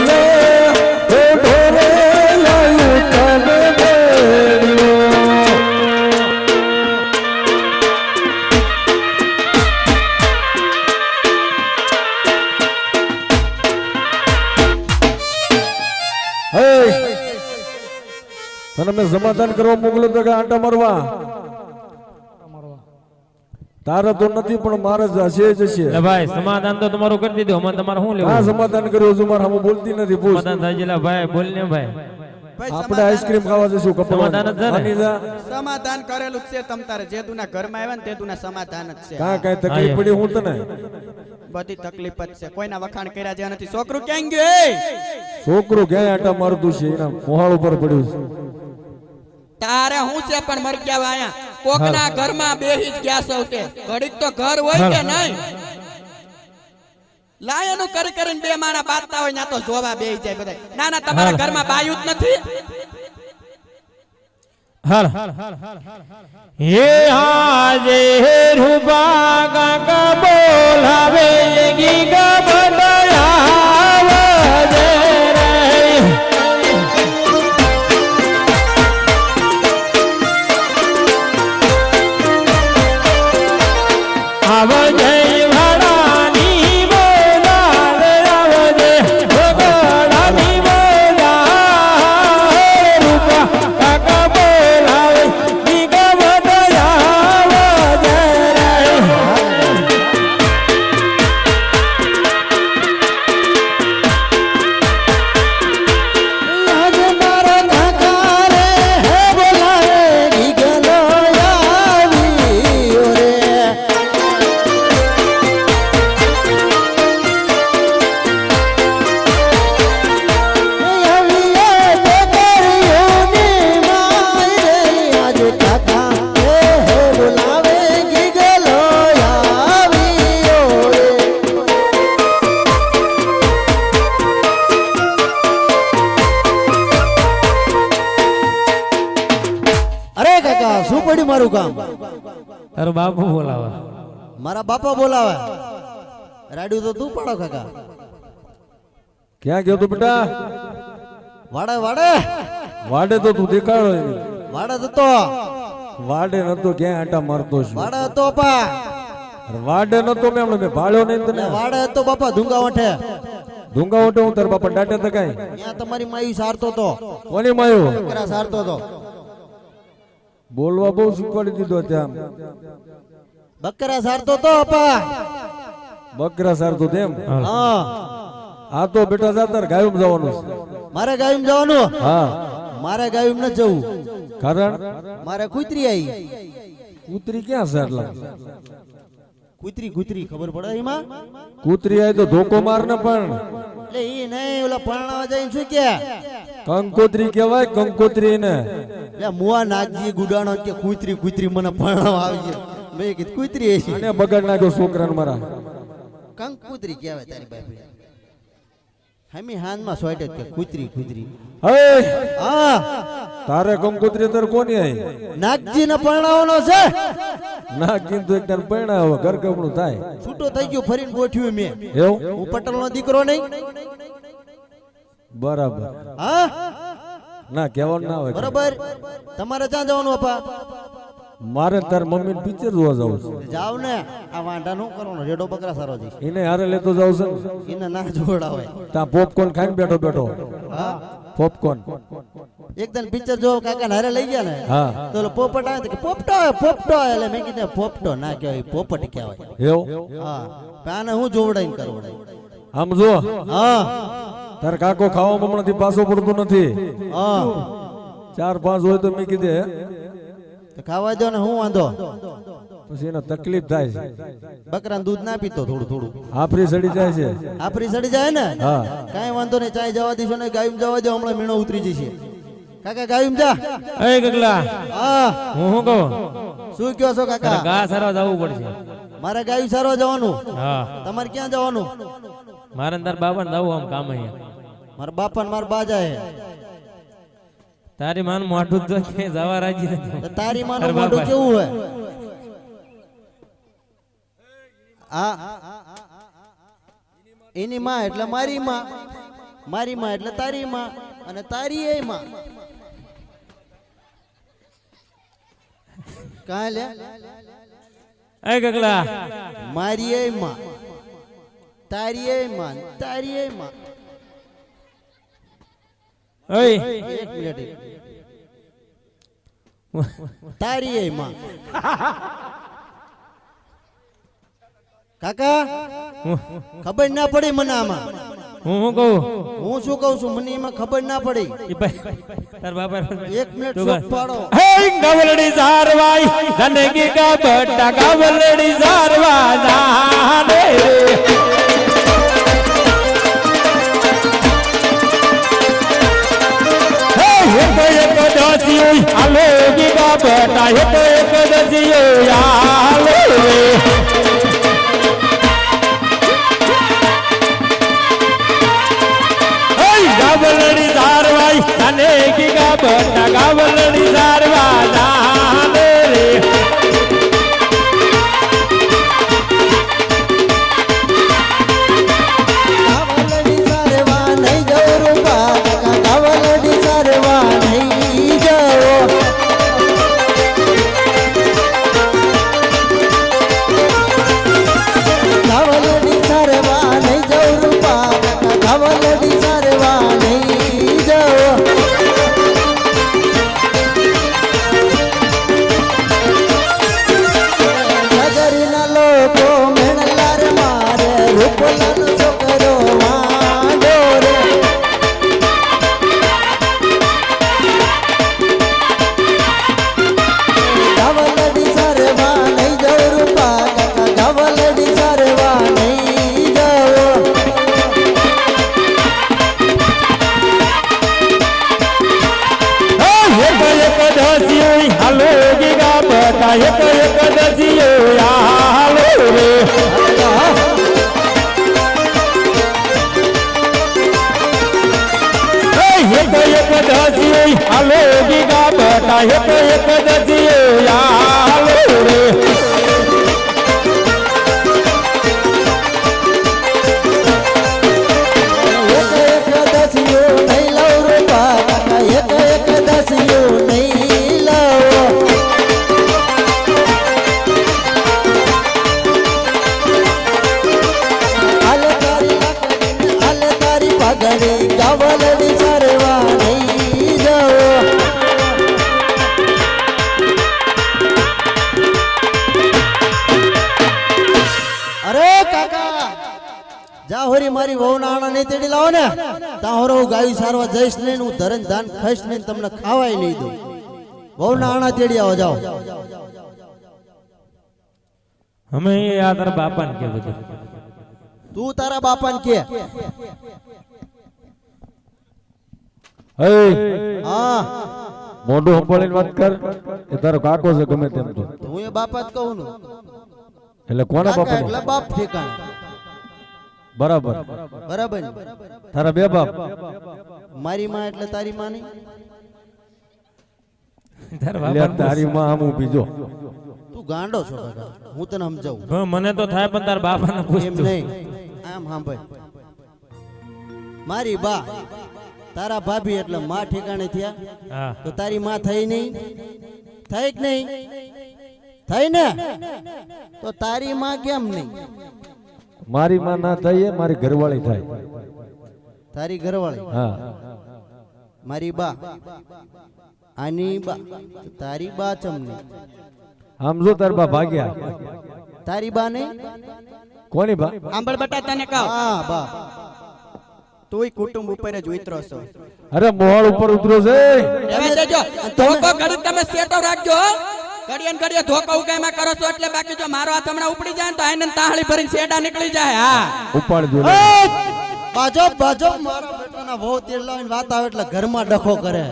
રે ઓઢો તને મેં સમાધાન કરવા મોકલ્યો તો કે આંટા મારવા તારે તો નથી પણ મારે જ હશે જ હશે. લે ભાઈ સમાધાન તો તમારું કરી દીધું, અમે તમારે શું લેવું? આ સમાધાન કર્યું હજુ મારે સામે બોલતી નથી. પૂછ સમાધાન થાય છે. લે ભાઈ બોલ ને ભાઈ. ભાઈ આપણે આઈસ્ક્રીમ ખાવા જઈશું સમાધાન જ છે ને? માની જા. સમાધાન કરેલું જ છે. તમ તારે જે તુના ઘરમાં આવ્યા ને તે તુના સમાધાન જ છે. કાંઈ કાંઈ તકલીફ પડી હું તને? બધી તકલીફ જ છે. કોઈના વખાણ કર્યા જેવા નથી. છોકરું ક્યાં ગયું? છોકરો ક્યાંય આંટા મારતું છે, એના મોહાળ ઉપર પડ્યું છે. તારે હું છે પણ મર ગયા આયા કોકના ઘરમાં બેહી જ ગયા સૌ તે ઘડીક તો ઘર હોય કે નહીં? લાયનું કરી કરીને બે માણા બાંધતા હોય ના તો જોવા બેહી જાય બધા. ના ના તમારા ઘરમાં બાયું જ નથી. હાલ હે હાજે રૂબા કાકા બોલાવે ગી ગા બદલાવે રે આવજે વાડાની બોલાવે આવજે ભગડાની બોલાવે રૂપા કાકા બોલાવે દીગા બદલાવે રે આજે મારા કાકા રે હે બોલાવે ગીગલો આવ્યો રે. આજે કાકા હે બોલાવે ગીગલો આવ્યો રે. અરે કાકા શું પડ્યું મારું કામ? તારો બાપુ બોલાવે. મારા બાપા બોલાવે. રાડ્યું તો તું પાડો કાકા. ક્યાં ગયો તું બેટા? વાડે વાડે વાડે તો તું દેખાડો એને. વાડે તો વાડે નતો, ક્યાંય આંટા મારતો છું. વાડે તો પા અરે વાડે નતો, મેં હમણાં મેં ભાળ્યો નહીં તને. વાડે તો બાપા ધુંગા વઠે ધૂંગા ઉઠે હું તારા બાપા ડાટે તો કાંઈ. ત્યાં તમારી માઈ સારતો તો કોની માયો? બકરા સારતો તો બોલવા બહુ શીખવાડી દીધો ત્યાં. બકરા સારતો તો પા. બકરા સારતો તેમ. હા આ તો બેટા જાતર ગાયું જવાનું છે. મારે ગાયું જવાનું. હા મારે ગાયું ન જવું. કારણ મારે કૂતરી આવી. કૂતરી ક્યાં છે એટલા? કૂતરી કૂતરી ખબર પડે એમાં? કૂતરી આવી તો ધોકો માર ને પણ. એટલે ઈ નહીં ઓલા પરણાવા જઈને શું કે કંકોત્રી કહેવાય, કંકોત્રી ને. એટલે મુવા નાગજી ગુડાણો કે કૂતરી કૂતરી મને પરણાવા આવી છે. મેં કીધું કૂતરી હશે. અને બગાડ નાખ્યો છોકરાને મારા. કંકુતરી કહેવાય તારી બાપી. હમી હાનમાં સોઈટ જ કે કૂતરી કૂતરી. હે હા તારે કંકોત્રી તાર કોની આવી? નાગજી ને પરણાવવાનો છે. ના કીધું એક તાર પૈણા હવે ઘર કપડું થાય. છૂટો થઈ ગયો ફરીને ગોઠવ્યું મેં. એવું? હું પટેલ નો દીકરો નહીં. બરાબર. હા ના કહેવાનું ના હોય. બરાબર. તમારે ક્યાં જવાનું આપા? મારે તાર મમ્મી ને પિક્ચર જોવા જવું છે. જાવ ને આ વાંઢા નું કરવાનો રેડો બકરા સારો છે. એને હારે લેતો જાવ છે ને. એને ના જોડાવે. ત્યાં પોપકોર્ન ખાઈને બેઠો બેઠો. હા પોપકોર્ન. એકદમ પિક્ચર જો કાકા હારે લઈ ગયા ને હા તો ઓલો પોપટ આવે તો કે પોપટો પોપટો એટલે મેં કીધું પોપટો ના કહેવાય પોપટ કહેવાય. એવું? હા આને હું જોવડાઈને કરું. આમ જો હા તાર કાકો ખાવામાં હમણાંથી પાછો પડતો નથી. હા 4-5 હોય તો મેં કીધે તો ખાવા દો ને હું વાંધો. પછી એને તકલીફ થાય છે. બકરાનું દૂધ ના પીતો થોડું થોડું. આફરી સડી જાય છે. આફરી સડી જાય ને હા કાંઈ વાંધો નહીં. ચાય જવા દીશો ને ગાયું જવા દો. હમણાં મીણો ઉતરી જશે. કાકા ગાયું જા. એ ગગલા હા હું શું કહું? શું કહો છો કાકા? તારે ઘા સારવા જવું પડશે. મારે ગાયું સારવા જવાનું. હા તમારે ક્યાં જવાનું? મારે ને તાર બાપા ને જવું આમ કામ અહીંયા. મારા બાપા ને મારા બાજા હે. તારી માન મોઢું તો કે જવા રાજી નથી. તો તારી માનું તારા મોઢું બાપા. કેવું હોય? આ એની માં એટલે મારી માં, મારી માં એટલે તારી માં, અને તારી એ માં. કાં લે એ ગગલા મારી એ માં, તારી એ માં, તારી એ માં. ઓય એક મિનિટ. તારી એ માં કાકા ખબર ના પડી મને આમાં હું કહું હું શું કહું છું મને એમાં ખબર ના પડી ઈ ભાઈ તાર બાપા 1 મિનિટ ચૂપ પાડો હે ગવલડી ઝારવાઈ ધનગી કા બટ્ટા ગવલડી ઝારવા જાને હે એક દસિયો આલો ગી કા બટ્ટા એક દસિયો આલો ગાવલડી ઝારવાઈ અને ગીગા બટ્ટા ગાવલડી ઝારવા જાને રે ગાવલડી સારવા નહીં જવું રૂપા કાકા ગાવલડી સારવા નહીં જવો ગાવલડી સારવા નહીં જવું રૂપા કાકા ગાવલડી સારવા નહીં જવો નગરીના લોકો મેણલાર મારે રૂપલાનો છોકરો વાંડો રે ગાવલડી સારવા નહીં જવું રૂપા કાકા ગાવલડી સારવા નહીં જવો એક દસિયો હાલો ગીગા બટ્ટા એક દસિયો હાલો રે એક દસિયો હાલો ગીગા બટ્ટા એક દસિયો હાલો રે એક દસિયો નહીં લઉં રૂપા કાકા એક દસિયો નહીં લઉં હાલે તારી લાકડી હાલે તારી પગડી ગાવલડી સારવા નહીં જવો અરે કાકા જા હોરી મારી વહુ ના આણા નહીં તેડી લાવો ને તા હોરો હું ગાયું સારવા જઈશ નહીં હું ધરણ ધાન ખાઈશ નહીં તમને ખાવાય નહીં દઉં વહુ ના આણા તેડી આવો જાઓ અમે આ તારા બાપાને કે બધું તું તારા બાપાને કે હે હા મોઢું સંભાળીને વાત કર એ તારો કાકો છે ગમે તેમ તો હું એ બાપા જ કહું ને એટલે કોના કાકા બાપા એટલે બાપ ઠેકાણે બરાબર બરાબર ને? તારા બે બાપ મારી માં એટલે તારી માં નહીં તારા એટલે બાપા તારી માં આમ ઊભી જો તું ગાંડો છો કાકા હું તને સમજાવું મને તો થાય પણ તારા બાપાને એમ પૂછતું નહીં આમ સાંભળ મારી બા તારા ભાભી એટલે માં ઠેકાણે થયા હા તો તારી માં થઈ નહીં થઈ કે નહીં થઈ ને તો તારી માં કેમ નહીં મારી માં ના થાય મારી ઘરવાળી થાય તારી ઘરવાળી હા મારી બા આની બા તો તારી બા ચમ નહીં આમ જો તાર બા ભાગ્યા તારી બા નહીં કોની બા આંબળ બટા તને કહો હા બા તુંય કુટુંબ ઉપર જ ઉતરો છો અરે મોહળ ઉપર ઉતરો છે એમે દેજો ધોકો ઘડી તમે સેટો રાખજો હો. ઘડીએ ને ઘડીએ ધોકો ઉગાયમાં કરો છો એટલે બાકી જો મારો હાથ હમણાં ઉપડી જાય ને તો આઈને તાહળી ભરીને સેડા નીકળી જાય હા ઉપાડજો બાજો બાજો મારા બેટાના વહુ તેલ લાવીને વાત આવે એટલે ઘરમાં ડખો કરે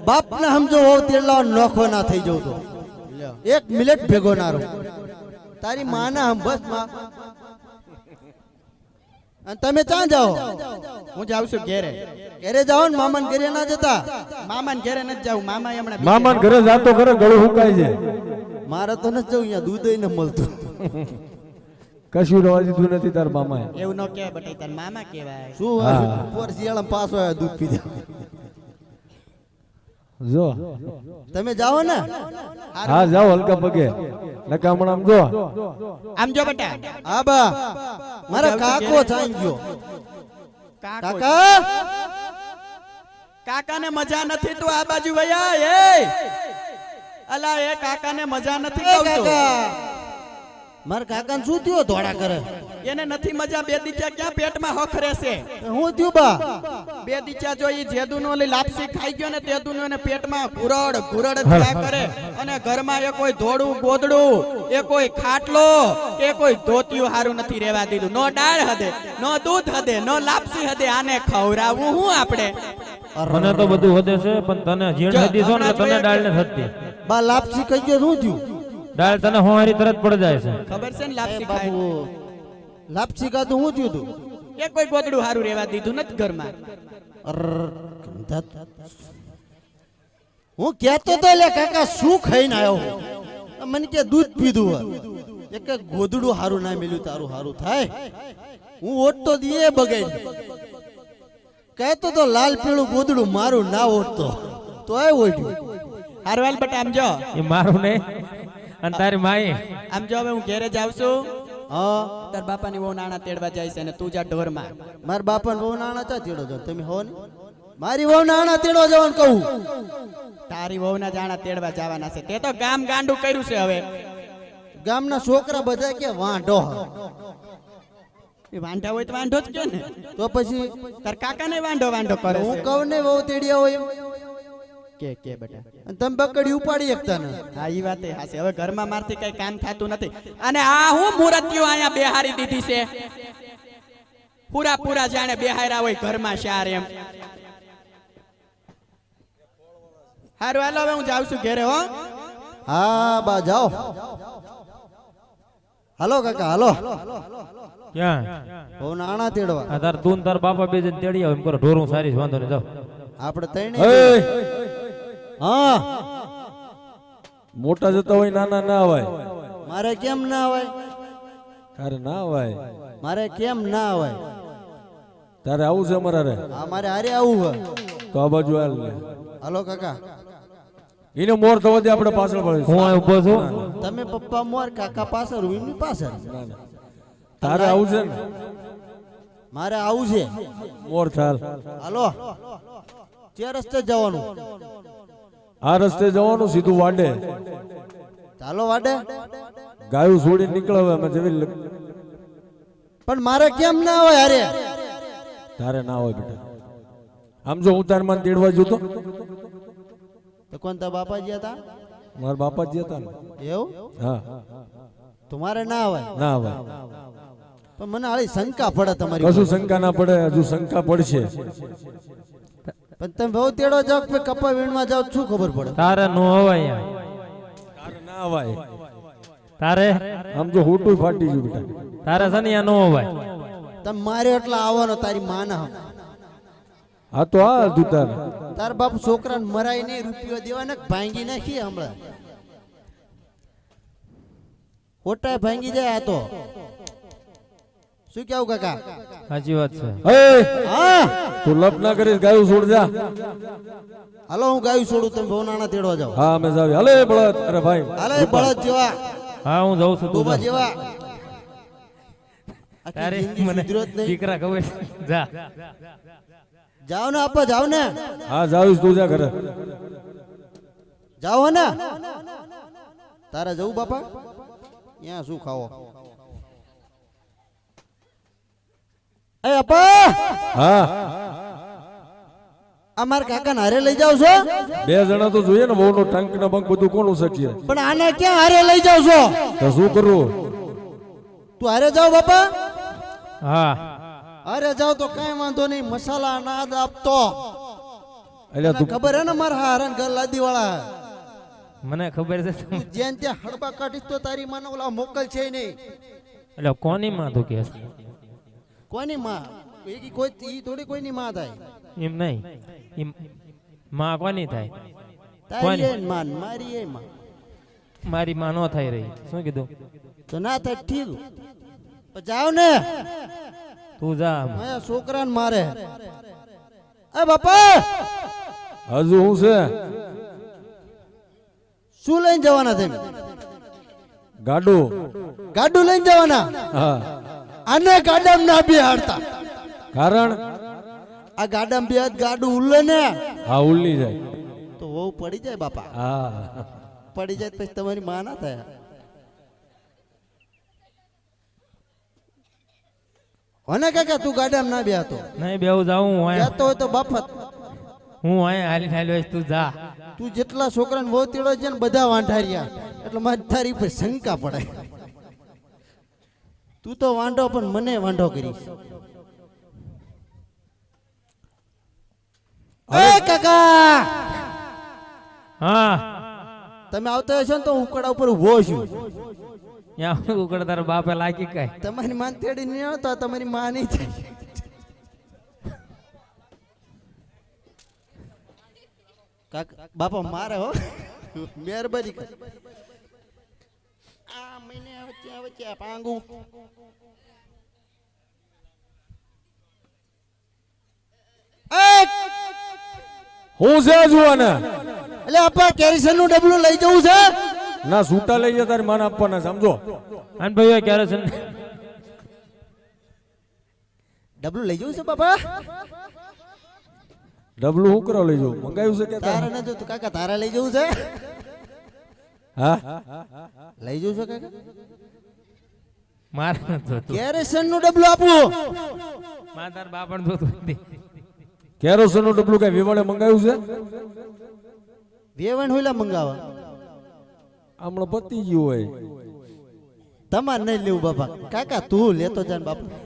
બાપને સમજો વહુ તેલ લાવીને નોખો ના થઈ જવું તો 1 મિનિટ ભેગો ના રહું તારી માના હમ બસ માં અને તમે ક્યાં જાઓ હું જાઉં છું ઘેરે ઘરે જાઓ ને મામાન ઘરે ના જતા મામાને ઘેરે નથી જાવું મામા હમણાં મામાન ઘરે જાતો ઘરે ગળું હુકાય છે મારે તો નથી જવું અહીંયા દૂધ ન મળતું કશું રવા દીધું નથી તાર મામાએ એવું ન કહેવાય બટા તાર મામા કહેવાય શું હા. પોર શિયાળા પાસો આવ્યા દૂધ પીધા જો તમે જાઓ ને હા જાઓ હલકા પગે નકા હમણાં આમ જો આમ જો બટા હા બા મારા કાકો ચાઈ ગયો કાકા કાકા કાકાને મજા નથી તું આ બાજુ વયા એ અલા એ કાકાને મજા નથી એ કહું છું. કાકા મારા કાકાને શું થયું ધોળા કરે એને નથી મજા. બે દીચા ક્યાં પેટમાં હખ રહેશે. હું થયું બા બે દીચા જો ઈ જેદુનો ઓલી લાપસી ખાઈ ગયો ને તેદુનો એને પેટમાં ગુરડ ગુરડ થયા કરે. અને ઘરમાં એ કોઈ ધોળું ગોદડું, એ કોઈ ખાટલો, કે કોઈ ધોતિયું હારું નથી રહેવા દીધું. નો દાળ હદે, નો દૂધ હદે, નો લાપસી હદે. આને ખવરાવવું હું આપણે? મને તો બધું વધે છે પણ તને જીણ નથી દીધો ને તને દાળ ને થતી. બા લાપસી કહી ગયો શું થયું દાળ તને હોવારી તરત પડી જાય છે. ખબર છે ને એ લાપસી બાપુ ખાય. લાપસી કાતું શું થયું તું એ કોઈ ગોદડું હારું રહેવા દીધું નથી ઘરમાં. હું કેતો તો લે કાકા શું ખાઈને આવ્યો મને કે દૂધ પીધું હોય એક ગોદડું હારું ના મેલ્યું તારું હારું થાય હું ઓટતો દીએ બગાડી કહેતો તો લાલ પીળું ગોદડું મારું ના ઓટતો તોય ઓઢ્યું હારવાલ બટ આમ જો, એ મારું નહીં અને તારી માઈ. આમ જો હવે હું ઘેરે જાઉં છું. હા તાર બાપાની બહુ નાણા તેડવા જાય છે ને તું જા ઢોરમાં. મારા બાપાને બહુ નાણા ચા તેડો જાવ તમે હો ને મારી બહુ નાણા તેડો જવાનું કહું તારી વહુના જાણા તેડવા જવાના છે. તે તો ગામ ગાંડું કર્યું છે હવે. ગામના છોકરા બધા કે વાંઢો એ વાંઢા હોય તો વાંઢો જ કે ને. તો પછી તાર કાકાને વાંઢો વાંઢો કરે હું છે. કહું ને બહુ તેડિયા હોય એમ. કે બેટા. અને તમે બકડી ઉપાડી એકતા ને હા ઈ વાતે હાસે. હવે ઘરમાં મારથી કઈ કામ થાતું નથી. અને આ હું મૂર્તિઓ અહીંયા બેહારી દીધી છે. પૂરા પૂરા જાણે બેહાર્યા હોય ઘરમાં શાર એમ. હારું હાલો હવે હું જાઉં છું ઘેરે હો. હા બા જાઓ હાલો કાકા હાલો ક્યાં બહુ નાણા તેડવા આ તાર તું ને તાર બાપા બે જણ તેડી આવો એમ કરો. ઢોરું સારી છે, વાંધો નહીં, જાઓ. આપણે તઈને એ હા મોટા જતા હોય નાના ના અવાય. મારે કેમ ના અવાય તારે ના અવાય. મારે કેમ ના અવાય તારે આવું છે અમારા રે હા મારે હારે આવું હે તો આ બાજુ હાલ લે. હાલો કાકા એને મોર થવા દે આપણે પાછળ પડે. હું અહીં ઉભો છું. તમે પપ્પા મોર કાકા પાછળ હું એમની પાછળ તારે આવું છે ને મારે આવું છે મોર થાલ. હાલો જે રસ્તે જવાનું આ રસ્તે જવાનું સીધું વાડે. ચાલો વાડે ગાયું છોડી નીકળે હવે અમે જેવી પણ મારે કેમ ના હોય હારે તારે ના હોય બેટા. આમ જો હું તાર માં તેડવા જતો તો કોણ તા બાપા ગયા હતા મારા બાપા જ હતા ને. એવું હા તમારે ના હોય ના આવે. પણ મને હાળી શંકા પડે તમારી કશું શંકા ના પડે, હજુ શંકા પડશે. પણ તમે બહુ તેડો જાવ કે કપા વીણમાં જાવ શું ખબર પડે તારે નો અવાય અહીંયા. તારે ના અવાય. તારે આમ જો હોટું ફાટી ગયું બેટા. તારે છે ને અહીંયા નો અવાય. તમે મારે એટલા આવવાનો તારી માના હા તો આ તું તાર તાર બાપ છોકરાને મરાય નહીં રૂપિયો દેવા ને ભાંગી નાખી હમણાં હોટા ભાંગી જાય આ તો શું કેવું કાકા સાચી વાત છે. એ હા તું લપ ના કરીશ, ગાયું છોડ જા. હાલો હું ગાયું છોડું તમે બહુ નાના તેડવા જાવ હા અમે જાવી. હાલે બળદ. અરે ભાઈ હાલે બળદ જેવા હા હું જાઉં છું. તું ડોબા જા. જેવા આખી તારે જિંદગી મને સુધર્યો જ નહીં. દીકરા ખબર છે? જા. જાઓ ને આપા જાઓ ને હા જાવીશ તું જા ઘરે. જાઓ હે ને તારે જવું બાપા ત્યાં શું ખાવો એ આપા હા અમારા કાકાને હારે લઈ જાવ છો બે જણા તો જોઈએ ને, બહુ નો ટંક ને બંક બધું કોણ શકીએ. પણ આને ક્યાં હારે લઈ જાવ છો તો શું કરવું? તું હારે જાવ બાપા હા હારે જાવ તો કઈ વાંધો નહીં મસાલા નાદ આપતો એટલે તું ખબર હે ને મારા હારા ઘર લાદી વાળા મને ખબર છે. તું જેન ત્યાં હડબા કાઢીશ તો તારી માને ઓલા મોકલ છે નહીં એટલે કોની માં તું કે છે? કોની માં એકી કોઈ ઈ થોડી કોઈની માં થાય એમ નહીં, એમ માં કોની થાય? તારી એ માન મારી એ માં મારી માં નો થઈ રહી. શું કીધું? તો ના થાય ઠીક પણ જાવ ને તું જા. મારા છોકરાને મારે એ બાપા હજુ હું છે શું લઈને જવાના તમે ગાડું. ગાડું લઈને જવાના હા આને ગાડામાં ના બેહાડતા કારણ આ ગાડામાં બે ગાડું ઉલ્લે ને હા ઉલ્લી જાય. તો વહુ પડી જાય બાપા હા પડી જાય તો પછી તમારી માં ના થાય. હોને કાકા તું ગાડામાં ના બેહતો. નહીં બેહું જાઉં હું બેહતો હોય તો બાફત. હું અહીંયા હાલી હાલ્યો તું જા. તું જેટલા છોકરાને બહુ તેડો છે ને બધા વાંઢાર્યા એટલે મારી તારી પર શંકા પડે. તું તો વાંઢો પણ મને વાંઢો કરીશ. એ કાકા હા તમે આવતા હશો ને તો હું ઉકડા ઉપર ઉભો છું. ત્યાં ઉકળ તારા બાપે લાગી કઈ. તમારી માન તેડી નહીં આવતો તમારી માં નહીં થાય. કાકા બાપા મારે હો મહેરબાની કર. આ મહિને વચ્ચે વચ્ચે પાંગુ હું છે જુવાને એટલે આપા કેરીસન નું ડબલું લઈ જવું છે. ના સૂટા લઈ જાય તારી માને આપવાના સમજો. અને ભાઈ ક્યારે છે ડબલું લઈ જવું છે બાપા. ડબલું હું કરો લઈ જાઉં મંગાવ્યું છે કે તારે ન જોતું કાકા તારે લઈ જવું છે. હા લઈ જવું છે કાકા. મારે નથી જોતું. કેરીસન નું ડબલું આપવું. મારે તારા બાપા જોતું નથી. કેરોસન નું ડબલું કઈ વિવાળે મંગાવ્યું છે. વેવણ હોઈલા મંગાવા હમણાં પતી ગયું હોય. તમારે નહીં લેવું બાપા. કાકા તું લેતો જા ને બાપા.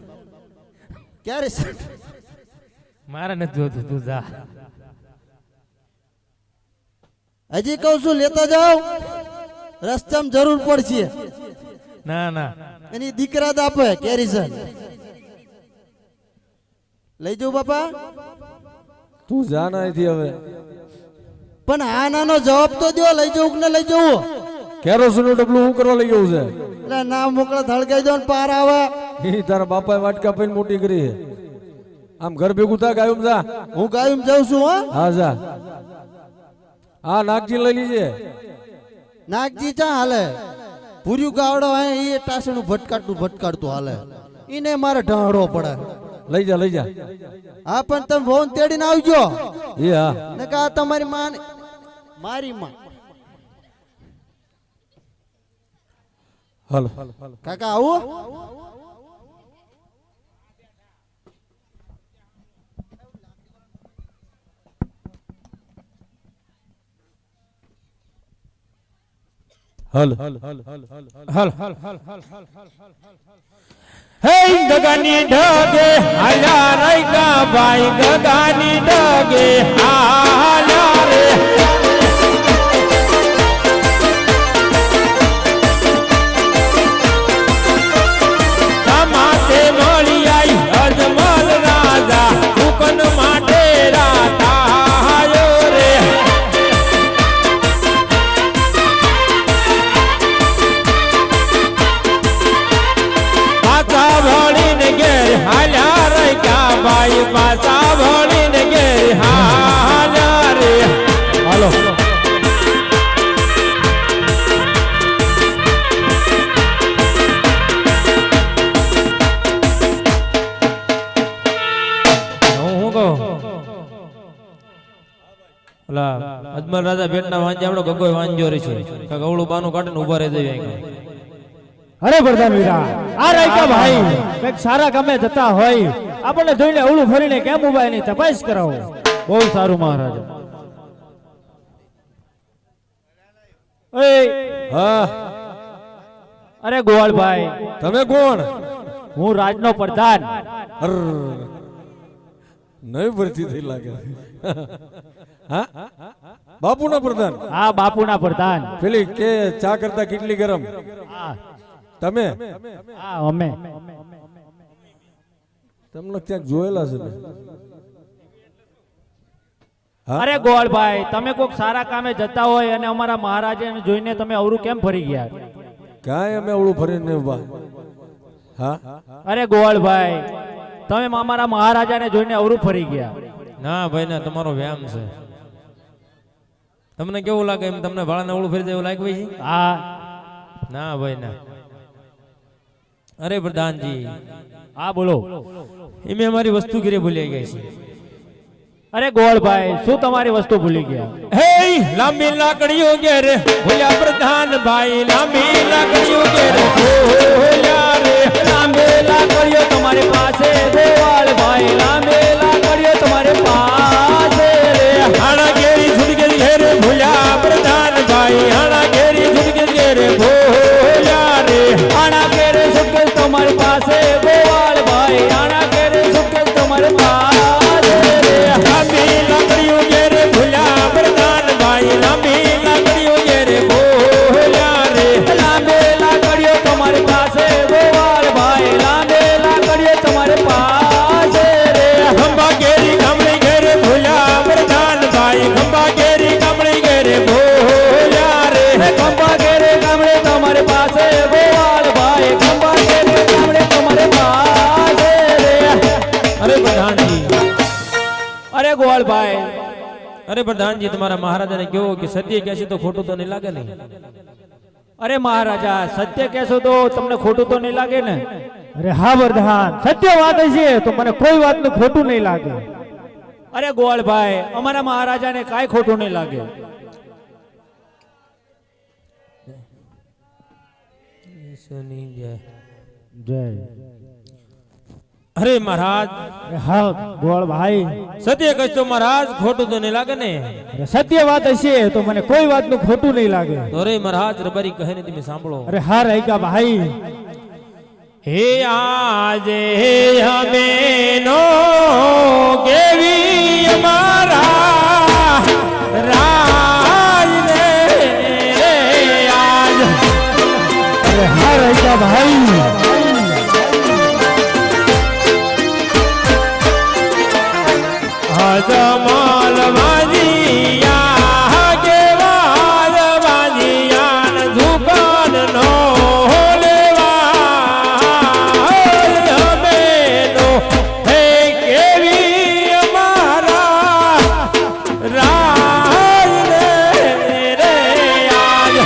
કેરીસન મારે નથી જોતું તું જા. હજી કહું છું લેતા જાઓ. રસ્તામાં જરૂર પડશે. ના ના એની દીકરા જ આપે કેરીસન. લઈ જાઉં બાપા. તું જા ના અહીંથી હવે. પણ આ નાનો જવાબ તો દો. લઈ જવું કે ન લઈ જવું. કેરોસન નું ડબલું હું કરવા લઈ જવું છે. એટલે ના મોકળા ધળગાઈ દો ને પાર આવે. એ તારા બાપાએ વાટકા પીને મોટી કરી છે. આમ ઘર ભેગું થા ગાયું જા. હું ગાયું જાઉં છું. હા જા. હા નાગજી લઈ લીજે. નાગજી ચા હાલે. પૂર્યું ગાવડો હે એ ટાસણું ભટકાડતું હાલે. ઈને મારે ઢાળવો પડે. લઈ જા લઈ જા. હા પણ તમે ફોન તેડીને આવજો. એ હા ને કા તમારી માં મારી માં. હાલો કાકા આવું. હાલ હે ગગની ઢગે હાલ્યા રે ગા ભાઈ ગગની ઢગે હાલ્યા રે. સમાતે મળી આઈ અજમલ રાજા દુકન માટે રાતાયો રે. પાછા ભણીને ઘેર હાલ્યા રે ગા ભાઈ પાછા ભણીને ઘેર હાલ્યા રે. હાલો હું કહું ઓલા અજમલ રાજા ભેટના વાંજે આપણો ગગોય વાંજ્યો રહી છે કાક અવળું બાનું કાઢીને ઉભા રહી જઈએ અહીંયા. અરે પ્રધાન વીરા આ રાયકા ભાઈ કઈક સારા કામે જતા હોય આપણને જોઈને અવળું ફરીને કેમ ઉભા એની તપાસ કરાવો. બહુ સારું મહારાજા. હા અરે ગોવાળભાઈ તમે કોણ. હું રાજનો પ્રધાન. અર નવી ભરતી થઈ લાગે. હા બાપુના પ્રધાન. હા બાપુના પ્રધાન. પેલી કે ચા કરતા કેટલી ગરમ. હા તમે હા અમે તમને ક્યાંક જોયેલા છે ને? હા? અરે ગોવાળભાઈ તમે કોઈક સારા કામે જતા હોય અને અમારા મહારાજાને જોઈને તમે અવરું કેમ ફરી ગયા. કાંઈ અમે અવળું ફરીને ઉભા. હા અરે ગોવાળભાઈ તમે અમારા મહારાજાને જોઈને અવરું ફરી ગયા. ના ભાઈ ના તમારો વ્યાયામ છે. તમને કેવું લાગે એમ તમને ભાડાને અવળું ફરી જાય એવું લાગે ભાઈ. હા ના ભાઈ ના. અરે પ્રધાનજી હા બોલો. એમે અમારી વસ્તુ ઘરે ભૂલી ગઈ છે. અરે ગોવાળભાઈ શું તમારી વસ્તુ ભૂલી ગયા. હે લાંબી લાકડીઓ ઘેર ભૂલ્યા પ્રધાન ભાઈ લાંબી લાકડીઓ ઘેર ભૂલ્યા રે લાંબી લાકડીઓ તમારી પાસે ગોવાળ ભાઈ લાંબી લાકડીઓ તમારી પાસે રે હાણા ઘેરી છૂટકે ઘેર ભૂલ્યા પ્રધાન ભાઈ હાણા ઘેરી છૂટકે ઘેર ભૂલ્યા રે આણા કેરે સુકેશ તમારી પાસે ગોવાળ ભાઈ આણા કેરે સુકેશ તમારી પાસે રે લાંબી લાકડીઓ ઘેર ભૂલ્યા પ્રધાન ભાઈ લાંબી લાકડીઓ ઘેર ભૂલ્યા રે લાંબી લાકડીઓ તમારી પાસે ગોવાળ ભાઈ લાંબી લાકડીઓ તમારી પાસે રે ખંભા ઘેરી ગામડી ઘેર ભૂલ્યા પ્રધાન ભાઈ ખંભા ઘેરી ગામડી ઘેર ભૂલ્યા રે ખંભા કેરે ગામડે તમારી પાસે ગોવાળ ભાઈ ખંભા કેરે ગામડે તમારી પાસે રે અરે પ્રધાનજી અરે ગોવાળ ભાઈ અરે પ્રધાનજી તમારા મહારાજાને કહો કે સત્ય કહેશે તો ખોટું તો નહીં લાગે ને અરે મહારાજા સત્ય કહેશો તો તમને ખોટું તો નહીં લાગે ને અરે હા પ્રધાન સત્ય વાત છે તો મને કોઈ વાતનું ખોટું નહીં લાગે અરે ગોવાળ ભાઈ અમારા મહારાજાને કાંઈ ખોટું નહીં લાગે જય અરે મહારાજ હા ગોવાળ ભાઈ સત્ય કહેશો મહારાજ ખોટું તો નહીં લાગે ને અરે સત્ય વાત હશે તો મને કોઈ વાતનું ખોટું નહીં લાગે તો અરે મહારાજ રબારી કહે ને તમે સાંભળો અરે હા રાયકા ભાઈ હે આજે અમે નો કેવી અમારા રાજ ને આજ અરે હા રાયકા ભાઈ અજમલ વાજિયા કેવાદ વાજિયાન દુકાન નો લેવા અમે નો હે કેવી અમારા રાજ રે આજ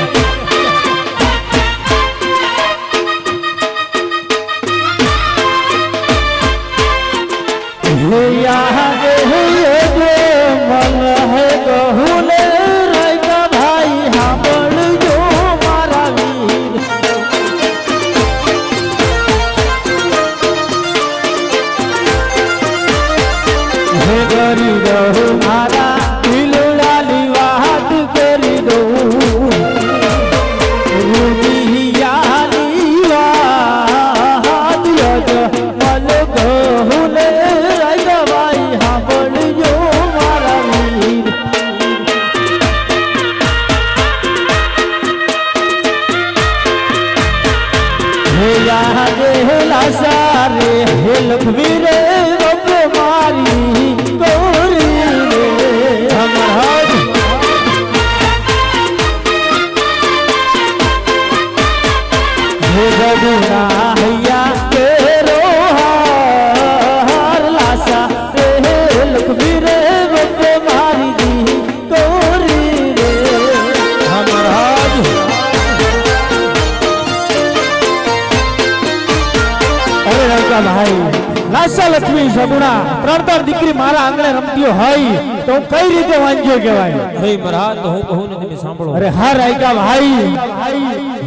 લક્ષ્મી સગુણા ત્રણ દીકરી મારા આંગણે રમતી હોય તો હું કઈ રીતે વાંચ્યો કહેવાય અરે મહારાજ તો હું કહું ને તમે સાંભળો અરે હા રાયકા ભાઈ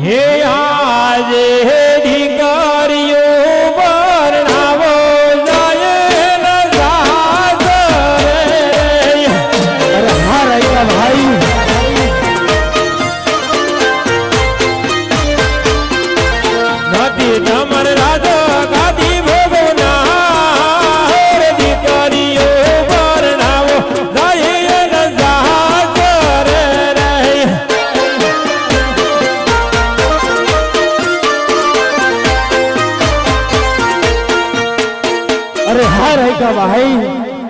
હે આજે દીકરીઓ પરણાવો જાય ન સાસરે અરે હા રાયકા ભાઈ નાતી તમાર રાજા ગાદી ભોગના દીકરીઓ પરણાવો જાય ન સાસરે અરે હા રાયકા ભાઈ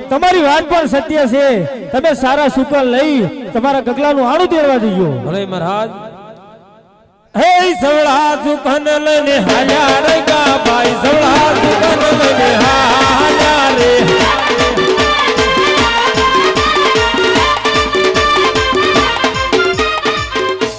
તમારી વાત પણ સત્ય છે તમે સારા સુકલ લઈ તમારા ગગલાનું આણું તેડવા દીજો ભલે મહારાજ હે સવળા સુખન લઈને હાલ્યા રગા ભાઈ